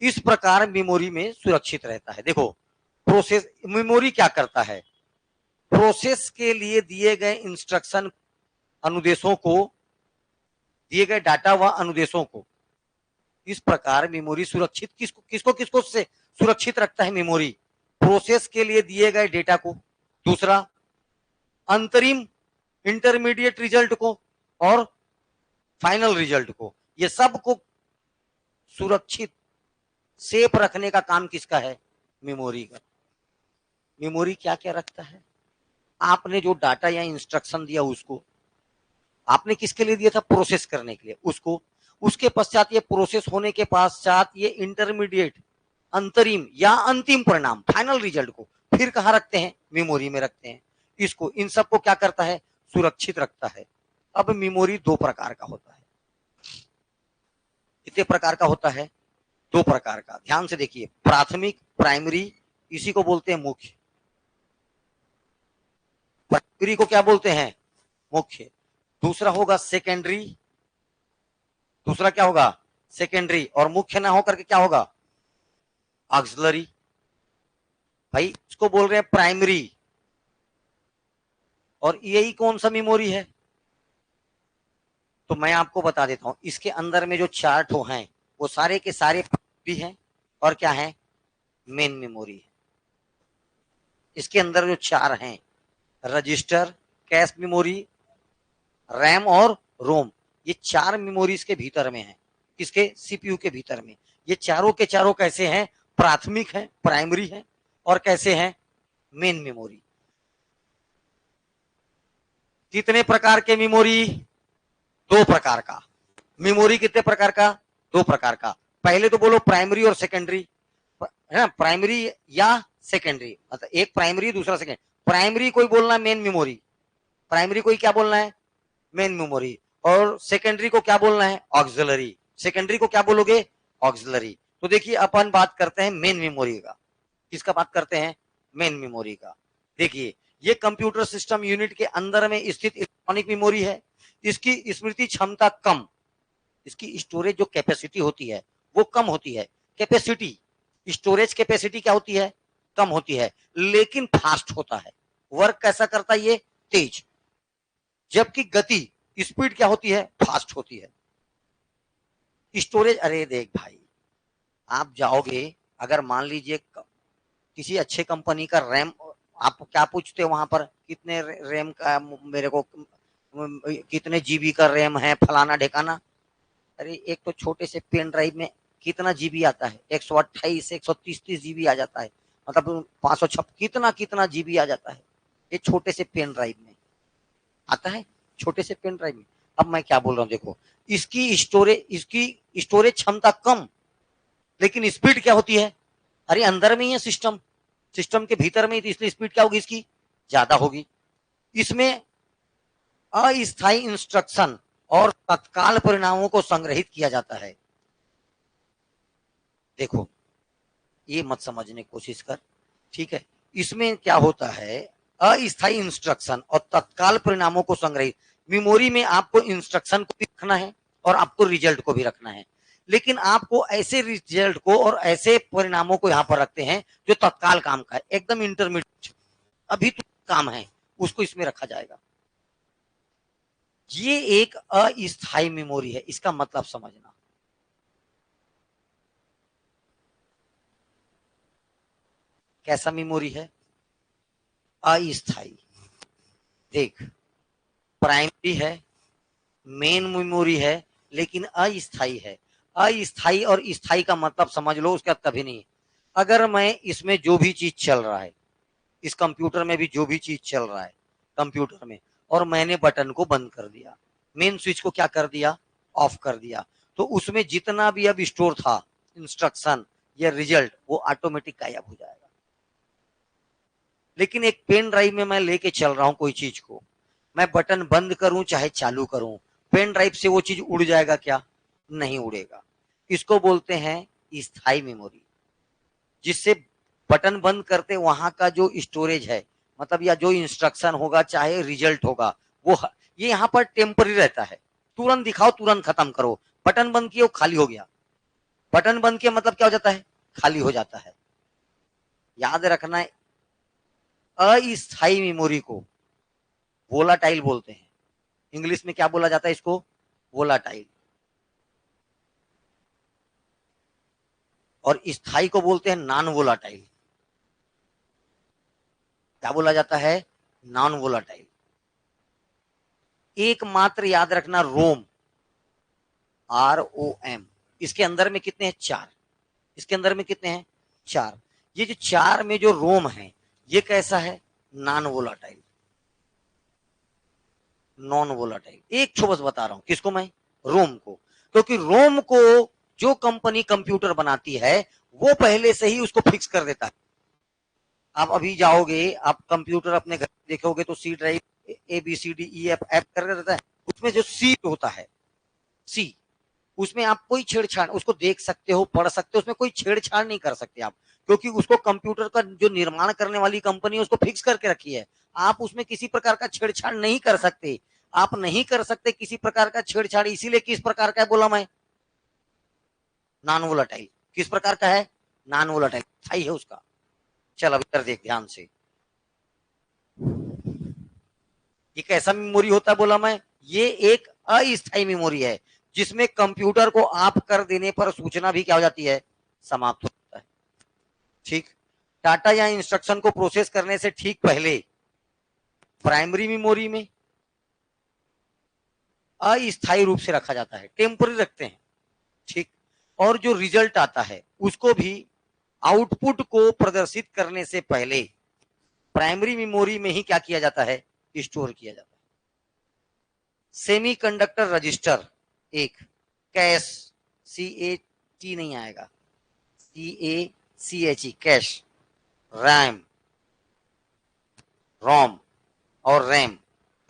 इस प्रकार मेमोरी में सुरक्षित रहता है। देखो प्रोसेस, मेमोरी क्या करता है? प्रोसेस के लिए दिए गए इंस्ट्रक्शन, अनुदेशों को, दिए गए डाटा व अनुदेशों को, इस प्रकार मेमोरी सुरक्षित, किसको किसको किसको से सुरक्षित रखता है मेमोरी? प्रोसेस के लिए दिए गए डेटा को, दूसरा अंतरिम इंटरमीडिएट रिजल्ट को, और फाइनल रिजल्ट को। ये सब को सुरक्षित सेफ रखने का काम किसका है? मेमोरी का। मेमोरी क्या क्या रखता है? आपने जो डाटा या इंस्ट्रक्शन दिया उसको, आपने किसके लिए दिया था? प्रोसेस करने के लिए उसको। उसके पश्चात ये प्रोसेस होने के पश्चात ये इंटरमीडिएट, अंतरिम या अंतिम परिणाम, फाइनल रिजल्ट को फिर कहां रखते हैं? मेमोरी में रखते हैं। इसको, इन सबको क्या करता है? सुरक्षित रखता है। अब मेमोरी दो प्रकार का होता है। कितने प्रकार का होता है? दो प्रकार का। ध्यान से देखिए, प्राथमिक, प्राइमरी, इसी को बोलते हैं मुख्य। प्राइमरी को क्या बोलते हैं? मुख्य। दूसरा होगा सेकेंडरी, दूसरा क्या होगा? सेकेंडरी। और मुख्य ना होकर के क्या होगा? ऑक्सिलरी। भाई इसको बोल रहे हैं प्राइमरी। और यही कौन सा मेमोरी है? तो मैं आपको बता देता हूं, इसके अंदर में जो चार्ट हो हैं वो सारे के सारे भी हैं, और क्या है? मेन मेमोरी है। इसके अंदर जो चार हैं, रजिस्टर, कैश मेमोरी, रैम और रोम, ये चार मेमोरीज के भीतर में है। किसके? सीपीयू के भीतर में। ये चारों के चारों कैसे हैं? प्राथमिक है, प्राइमरी है, और कैसे हैं? Main memory. कितने प्रकार के मेमोरी? दो प्रकार का। मेमोरी कितने प्रकार का? दो प्रकार का। पहले तो बोलो प्राइमरी और सेकेंडरी, है ना? प्राइमरी या सेकेंडरी, मतलब एक प्राइमरी दूसरा सेकेंडरी। प्राइमरी कोई बोलना है मेन मेमोरी, प्राइमरी कोई क्या बोलना है? Main memory. और सेकेंडरी को क्या बोलना है? ऑक्सिलरी। सेकेंडरी को क्या बोलोगे? ऑक्सिलरी। तो देखिए अपन बात करते हैं मेन मेमोरी का। किसका बात करते हैं? मेन मेमोरी का। देखिए ये कंप्यूटर सिस्टम यूनिट के अंदर में स्थित इलेक्ट्रॉनिक मेमोरी है। इसकी स्मृति क्षमता कम, इसकी स्टोरेज जो कैपेसिटी होती है वो कम होती है। कैपेसिटी, स्टोरेज कैपेसिटी क्या होती है? कम होती है, लेकिन फास्ट होता है। वर्क कैसा करता है ये? तेज। जबकि गति, स्पीड क्या होती है? फास्ट होती है। स्टोरेज, अरे देख भाई, आप जाओगे, अगर मान लीजिए किसी अच्छे कंपनी का रैम, आप क्या पूछते हो वहां पर? कितने रैम का मेरे को, कितने जीबी का रैम है, फलाना ढेकाना। अरे एक तो छोटे से पेन ड्राइव में कितना जीबी आता है? 128, 130 जीबी आ जाता है, मतलब 556, कितना कितना जीबी आ जाता है ये छोटे से पेन ड्राइव में आता है, छोटे से पेन ड्राइव में। अब मैं क्या बोल रहा हूँ, देखो इसकी स्टोरेज क्षमता कम, लेकिन स्पीड क्या होती है? अरे अंदर में ही है सिस्टम, सिस्टम के भीतर में ही, तो इसलिए स्पीड क्या होगी इसकी? ज्यादा होगी। इसमें अस्थायी इंस्ट्रक्शन और तत्काल परिणामों को संग्रहित किया जाता है। देखो ये मत समझने की कोशिश कर, ठीक है? इसमें क्या होता है? अस्थायी इंस्ट्रक्शन और तत्काल परिणामों को संग्रहित। मेमोरी में आपको इंस्ट्रक्शन को भी रखना है और आपको रिजल्ट को भी रखना है, लेकिन आपको ऐसे रिजल्ट को और ऐसे परिणामों को यहां पर रखते हैं जो तत्काल काम का है, एकदम इंटरमीडिएट, अभी तो काम है, उसको इसमें रखा जाएगा। ये एक अस्थायी मेमोरी है, इसका मतलब समझना। कैसा मेमोरी है? अस्थायी। देख, प्राइमरी है, मेन मेमोरी है, लेकिन अस्थायी है। अस्थाई और स्थाई का मतलब समझ लो, उसका कभी नहीं। अगर मैं इसमें जो भी चीज चल रहा है, इस कंप्यूटर में भी जो भी चीज चल रहा है कंप्यूटर में, और मैंने बटन को बंद कर दिया, मेन स्विच को क्या कर दिया, ऑफ कर दिया, तो उसमें जितना भी अब स्टोर था इंस्ट्रक्शन या रिजल्ट, वो ऑटोमेटिक गायब हो जाएगा। लेकिन एक पेन ड्राइव में मैं लेके चल रहा हूं कोई चीज को, मैं बटन बंद करूं चाहे चालू करूं, पेन ड्राइव से वो चीज उड़ जाएगा क्या, नहीं उड़ेगा। इसको बोलते हैं स्थायी मेमोरी, जिससे बटन बंद करते वहां का जो स्टोरेज है, मतलब या जो इंस्ट्रक्शन होगा चाहे रिजल्ट होगा, वो ये यहाँ पर टेम्पररी रहता है, तुरंत दिखाओ तुरंत खत्म करो। बटन बंद किया खाली हो गया, बटन बंद किया मतलब क्या हो जाता है, खाली हो जाता है। याद रखना है, अस्थायी मेमोरी को वोलाटाइल बोलते हैं। इंग्लिश में क्या बोला जाता है इसको, वोलाटाइल। और स्थायी को बोलते हैं नॉन वोलाटाइल। क्या बोला जाता है, नॉन वोलाटाइल। एकमात्र याद रखना रोम, ROM, इसके अंदर में कितने हैं, 4। इसके अंदर में कितने हैं, 4। ये जो 4 में जो रोम है, ये कैसा है, नॉन वोलाटाइल, नॉन वोलाटाइल। एक छो बस बता रहा हूं, किसको मैं, रोम को। क्योंकि रोम को जो कंपनी कंप्यूटर बनाती है वो पहले से ही उसको फिक्स कर देता है। आप अभी जाओगे, आप कंप्यूटर अपने घर देखोगे तो सी ड्राइव ABCDEF कर देता है, उसमें जो सी होता है, सी, उसमें आप कोई छेड़छाड़, उसको देख सकते हो, पढ़ सकते हो, उसमें कोई छेड़छाड़ नहीं कर सकते आप, क्योंकि उसको कंप्यूटर का जो निर्माण करने वाली कंपनी है उसको फिक्स करके रखी है। आप उसमें किसी प्रकार का छेड़छाड़ नहीं कर सकते, आप नहीं कर सकते किसी प्रकार का छेड़छाड़। इसीलिए किस प्रकार का है बोला मैं, नॉन वोलाटाइल। किस प्रकार का है, नॉन वोलाटाइल, सही है उसका। चल अब इधर देख ध्यान से, ये कैसा मेमोरी होता है बोला मैं, ये एक अस्थायी मेमोरी है, जिसमें कंप्यूटर को ऑफ कर देने पर सूचना भी क्या हो जाती है, समाप्त हो जाता है। ठीक, डाटा या इंस्ट्रक्शन को प्रोसेस करने से ठीक पहले प्राइमरी मेमोरी में अस्थायी रूप से रखा जाता है, टेम्पररी रखते हैं। ठीक, और जो रिजल्ट आता है उसको भी आउटपुट को प्रदर्शित करने से पहले प्राइमरी मेमोरी में ही क्या किया जाता है, स्टोर किया जाता है। सेमीकंडक्टर रजिस्टर एक, कैश, CAT नहीं आएगा, CACHE, कैश, रैम, रोम और रैम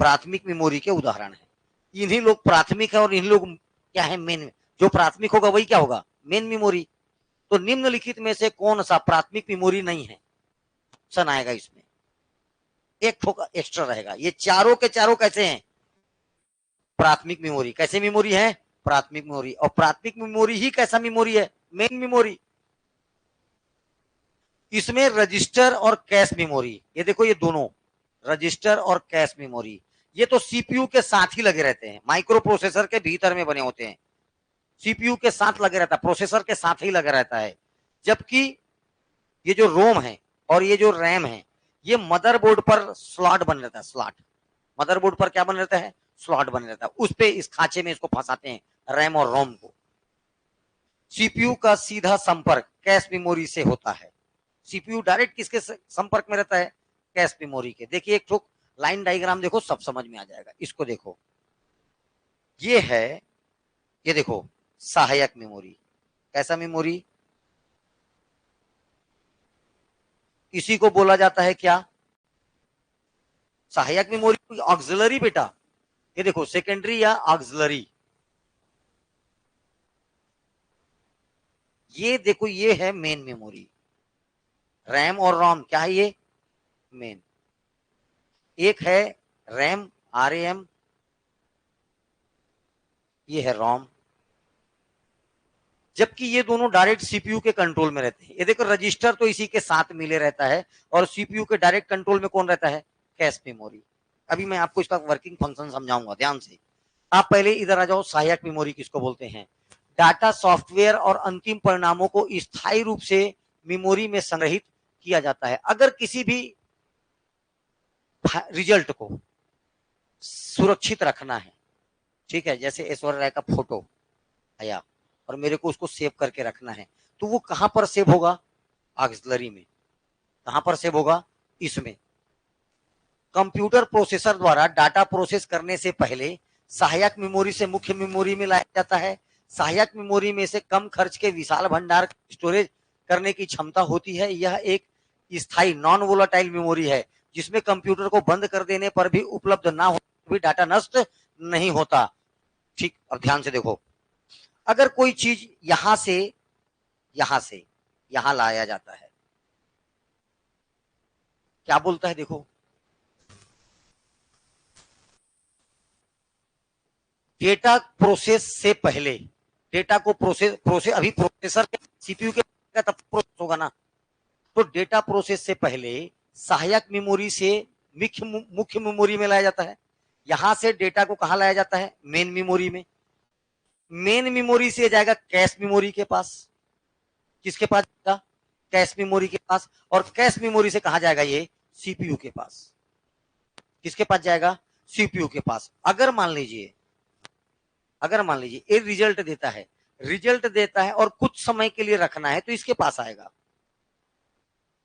प्राथमिक मेमोरी के उदाहरण है। इन्हीं लोग प्राथमिक है और इन्हीं लोग क्या है, मेन। जो प्राथमिक होगा वही क्या होगा, मेन मेमोरी। तो निम्नलिखित में से कौन सा प्राथमिक मेमोरी नहीं है, ऑप्शन आएगा इसमें, एक ठोका एक्स्ट्रा रहेगा। ये चारों के चारों कैसे हैं, प्राथमिक मेमोरी। कैसे मेमोरी है, प्राथमिक मेमोरी। और प्राथमिक मेमोरी ही कैसा मेमोरी है, मेन मेमोरी। इसमें रजिस्टर और कैश मेमोरी, ये देखो ये दोनों, रजिस्टर और कैश मेमोरी, ये तो सीपीयू के साथ ही लगे रहते हैं, माइक्रो प्रोसेसर के भीतर में बने होते हैं, सीपीयू के साथ लगे रहता है, प्रोसेसर के साथ ही लगा रहता है। जबकि ये जो रोम है और ये जो रैम है, ये मदरबोर्ड पर स्लॉट बन रहता है, स्लॉट, मदरबोर्ड पर क्या बन रहता है, स्लॉट बन रहता है, उस पे इस खांचे में इसको फंसाते हैं, रैम और रोम को। सीपीयू का सीधा संपर्क कैश मेमोरी से होता है। सीपीयू डायरेक्ट किसके संपर्क में रहता है, कैश मेमोरी के। देखिए एक ठोक लाइन डायग्राम देखो, सब समझ में आ जाएगा। इसको देखो, ये है, ये देखो सहायक मेमोरी। कैसा मेमोरी, इसी को बोला जाता है क्या, सहायक मेमोरी, ऑक्सिलरी बेटा। ये देखो सेकेंडरी या ऑक्सिलरी, ये देखो ये है मेन मेमोरी। रैम और रोम क्या है, ये मेन। एक है रैम, RAM, ये है रोम। जबकि ये दोनों डायरेक्ट सीपीयू के कंट्रोल में रहते हैं। ये देखो रजिस्टर तो इसी के साथ मिले रहता है, और सीपीयू के डायरेक्ट कंट्रोल में कौन रहता है, कैश मेमोरी। अभी मैं आपको इसका वर्किंग फंक्शन समझाऊंगा, ध्यान से। आप पहले इधर आ जाओ, सहायक मेमोरी किसको बोलते हैं, डाटा, सॉफ्टवेयर और अंतिम परिणामों को स्थायी रूप से मेमोरी में संग्रहित किया जाता है। अगर किसी भी रिजल्ट को सुरक्षित रखना है, ठीक है, जैसे ऐश्वर्या राय का फोटो आया और मेरे को उसको सेव करके रखना है, तो वो कहां पर सेव होगा? ऑक्सिलरी में। कहां पर सेव होगा? इसमें। कंप्यूटर प्रोसेसर द्वारा डाटा प्रोसेस करने से पहले सहायक मेमोरी से मुख्य मेमोरी में लाया जाता है। सहायक मेमोरी में से कम खर्च के विशाल भंडार स्टोरेज करने की क्षमता होती है। यह एक स्थायी नॉन वोलाटाइल मेमोरी है जिसमें कंप्यूटर को बंद कर देने पर भी उपलब्ध ना हो भी डाटा नष्ट नहीं होता। ठीक, अब ध्यान से देखो, अगर कोई चीज यहां से यहां लाया जाता है, क्या बोलता है? देखो, डेटा प्रोसेस से पहले, डेटा को प्रोसेस अभी प्रोसेसर सीपीयू के तब प्रोसेस होगा ना, तो डेटा प्रोसेस से पहले सहायक मेमोरी से मुख्य मेमोरी में लाया जाता है। यहां से डेटा को कहां लाया जाता है? मेन मेमोरी में। मेन मेमोरी से जाएगा कैश मेमोरी के पास। किसके पास जाएगा? कैश मेमोरी के पास। और कैश मेमोरी से कहां जाएगा? ये सीपीयू के पास। किसके पास जाएगा? सीपीयू के पास। अगर मान लीजिए ये रिजल्ट देता है और कुछ समय के लिए रखना है, तो इसके पास आएगा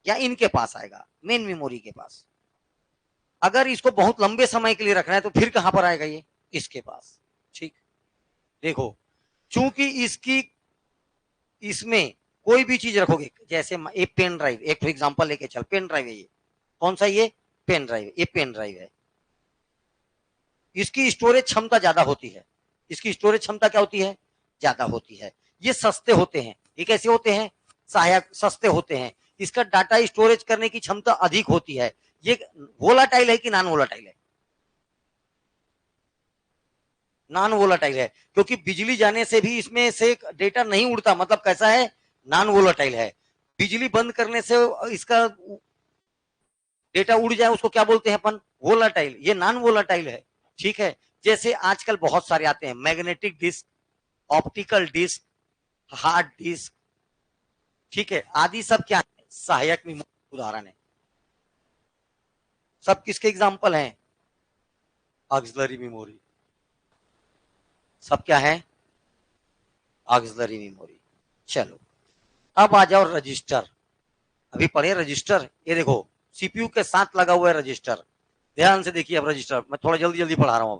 या इनके पास आएगा? मेन मेमोरी के पास। अगर इसको बहुत लंबे समय के लिए रखना है तो फिर कहां पर आएगा? ये इसके पास। ठीक, देखो, चूंकि इसमें कोई भी चीज रखोगे, जैसे एक पेन ड्राइव, एक एग्जांपल लेके चल, पेन ड्राइव है ये। कौन सा? ये पेन ड्राइव। ये पेन ड्राइव है, इसकी स्टोरेज क्षमता ज्यादा होती है। इसकी स्टोरेज क्षमता क्या होती है? ज्यादा होती है। ये सस्ते होते हैं। ये कैसे होते हैं? सहायक, सस्ते होते हैं। इसका डाटा स्टोरेज करने की क्षमता अधिक होती है। ये वोलाटाइल है कि नॉन वोलाटाइल है? नॉन वोलाटाइल है, क्योंकि बिजली जाने से भी इसमें से डेटा नहीं उड़ता। मतलब कैसा है? नॉन वोलाटाइल है। बिजली बंद करने से इसका डेटा उड़ जाए उसको क्या बोलते हैं अपन? वोलाटाइल। ये नॉन वोलाटाइल है। ठीक है, जैसे आजकल बहुत सारे आते हैं, magnetic disk, optical disk, hard disk, ठीक है, आदि सब क्या है? सहायक मेमोरी उदाहरण है। सब किसके एग्जाम्पल हैं? Auxiliary memory. सब क्या है? Auxiliary memory. चलो, अब आ जाओ रजिस्टर। अभी पढ़े रजिस्टर। ये देखो, सीपीयू के साथ लगा हुआ है रजिस्टर। ध्यान से देखिए अब रजिस्टर, मैं थोड़ा जल्दी जल्दी पढ़ा रहा हूं।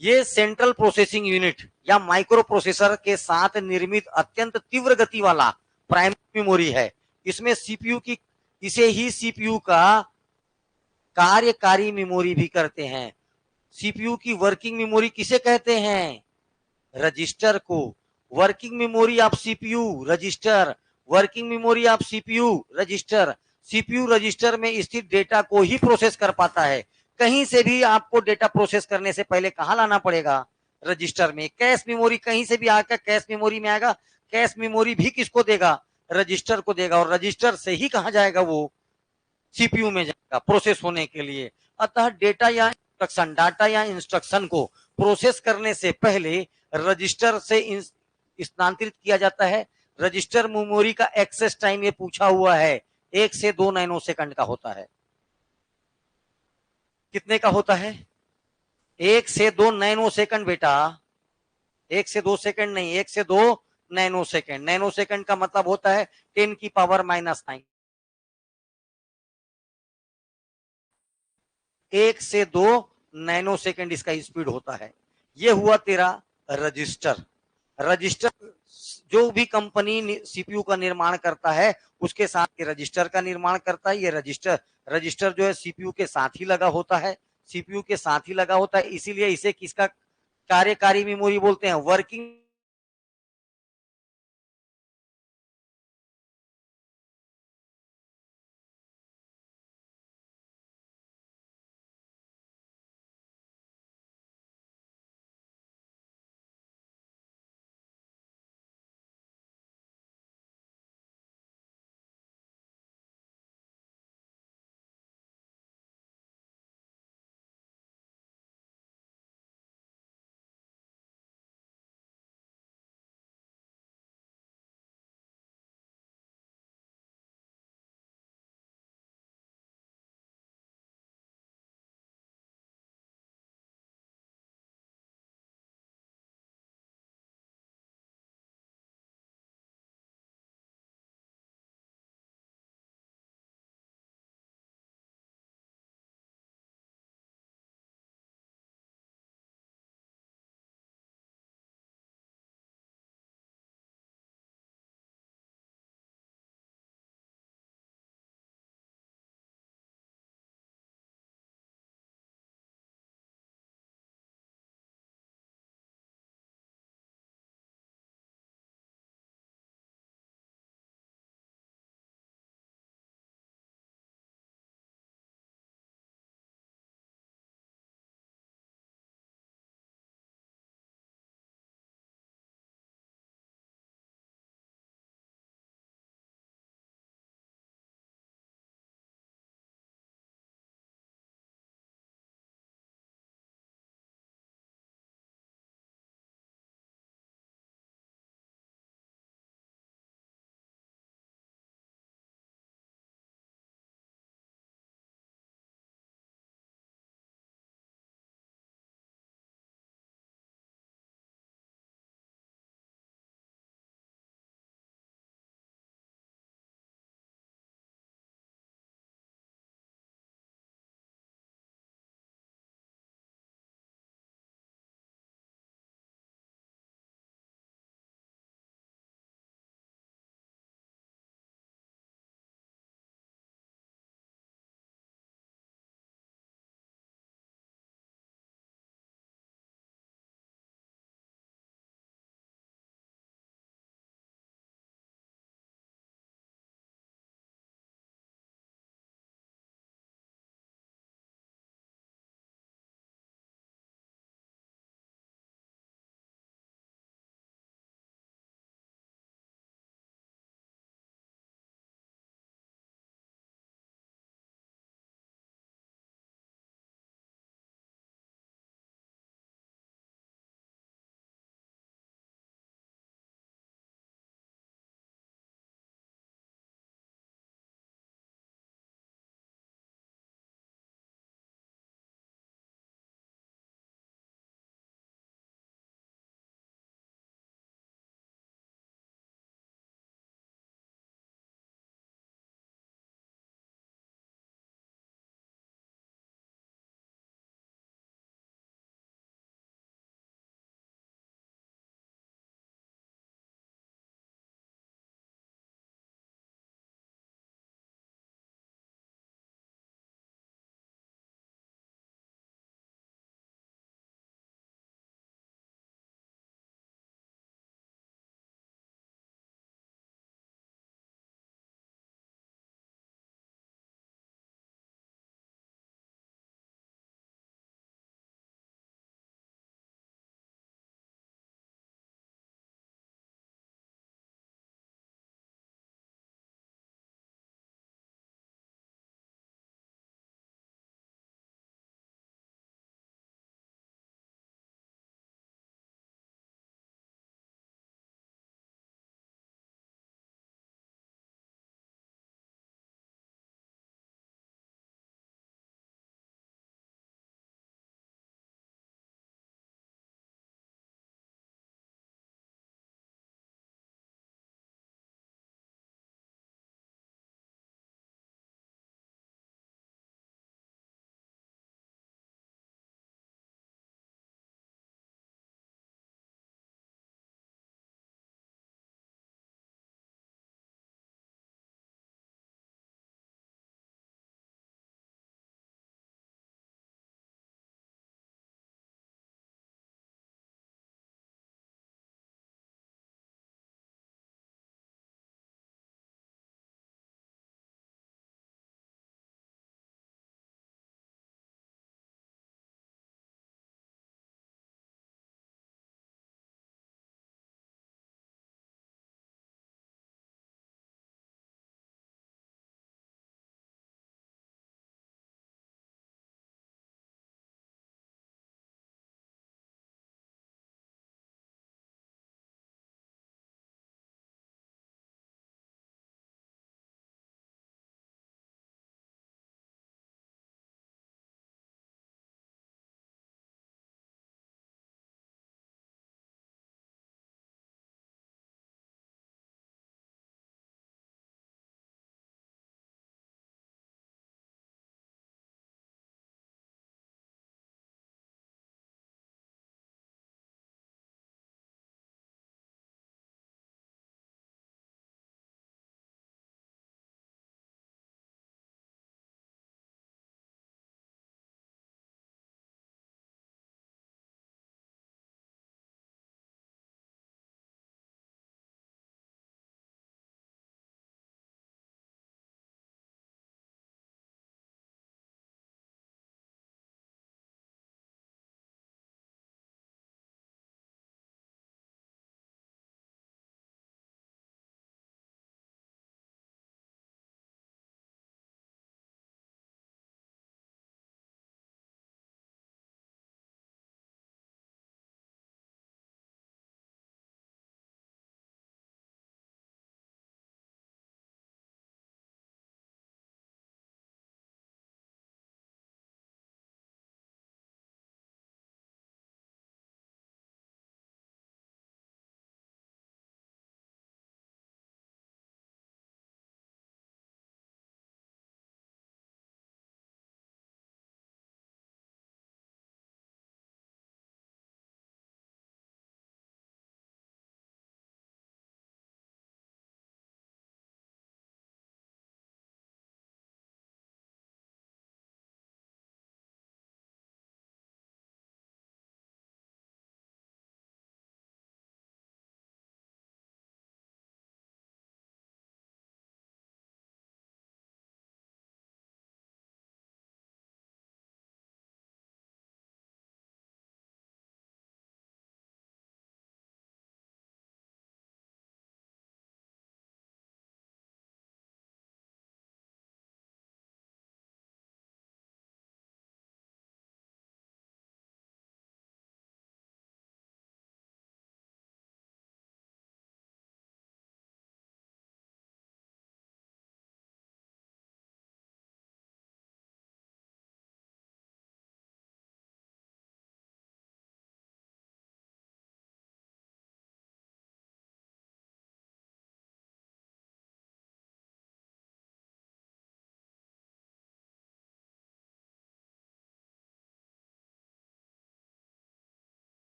ये सेंट्रल प्रोसेसिंग यूनिट या माइक्रो प्रोसेसर के साथ निर्मित अत्यंत तीव्र गति वाला प्राइमरी मेमोरी है। इसमें सीपीयू की, इसे ही सीपीयू का कार्यकारी मेमोरी भी करते हैं। सीपीयू की वर्किंग मेमोरी किसे कहते हैं? रजिस्टर को। Working memory of CPU register. Working memory of CPU register. CPU register में स्थित डेटा को ही प्रोसेस कर पाता है। कहीं से भी आपको डेटा प्रोसेस करने से पहले कहां लाना पड़ेगा? रजिस्टर में। कैश मेमोरी कहीं से भी आकर कैश मेमोरी में आएगा। कैश मेमोरी भी किसको देगा? रजिस्टर को देगा। और रजिस्टर से ही कहां जाएगा? वो सीपीयू में जाएगा प्रोसेस होने के लिए। अतः डाटा या इंस्ट्रक्शन को प्रोसेस करने से पहले रजिस्टर से स्थानांतरित किया जाता है। रजिस्टर मेमोरी का एक्सेस टाइम ये पूछा हुआ है 1 से 2 नैनो सेकंड का होता है। कितने का होता है? 1 से 2 नैनो सेकंड बेटा। 1 से 2 सेकंड नहीं, 1 से 2 नैनो सेकंड। नैनो सेकंड का मतलब होता है 10 की पावर -9। 1 से 2 नैनो सेकंड इसका स्पीड होता है। ये हुआ तेरा रजिस्टर। रजिस्टर जो भी कंपनी सीपीयू का निर्माण करता है उसके साथ ये रजिस्टर का निर्माण करता है। ये रजिस्टर जो है सीपीयू के साथ ही लगा होता है। सीपीयू के साथ ही लगा होता है, इसीलिए इसे किसका कार्यकारी मेमोरी बोलते हैं? वर्किंग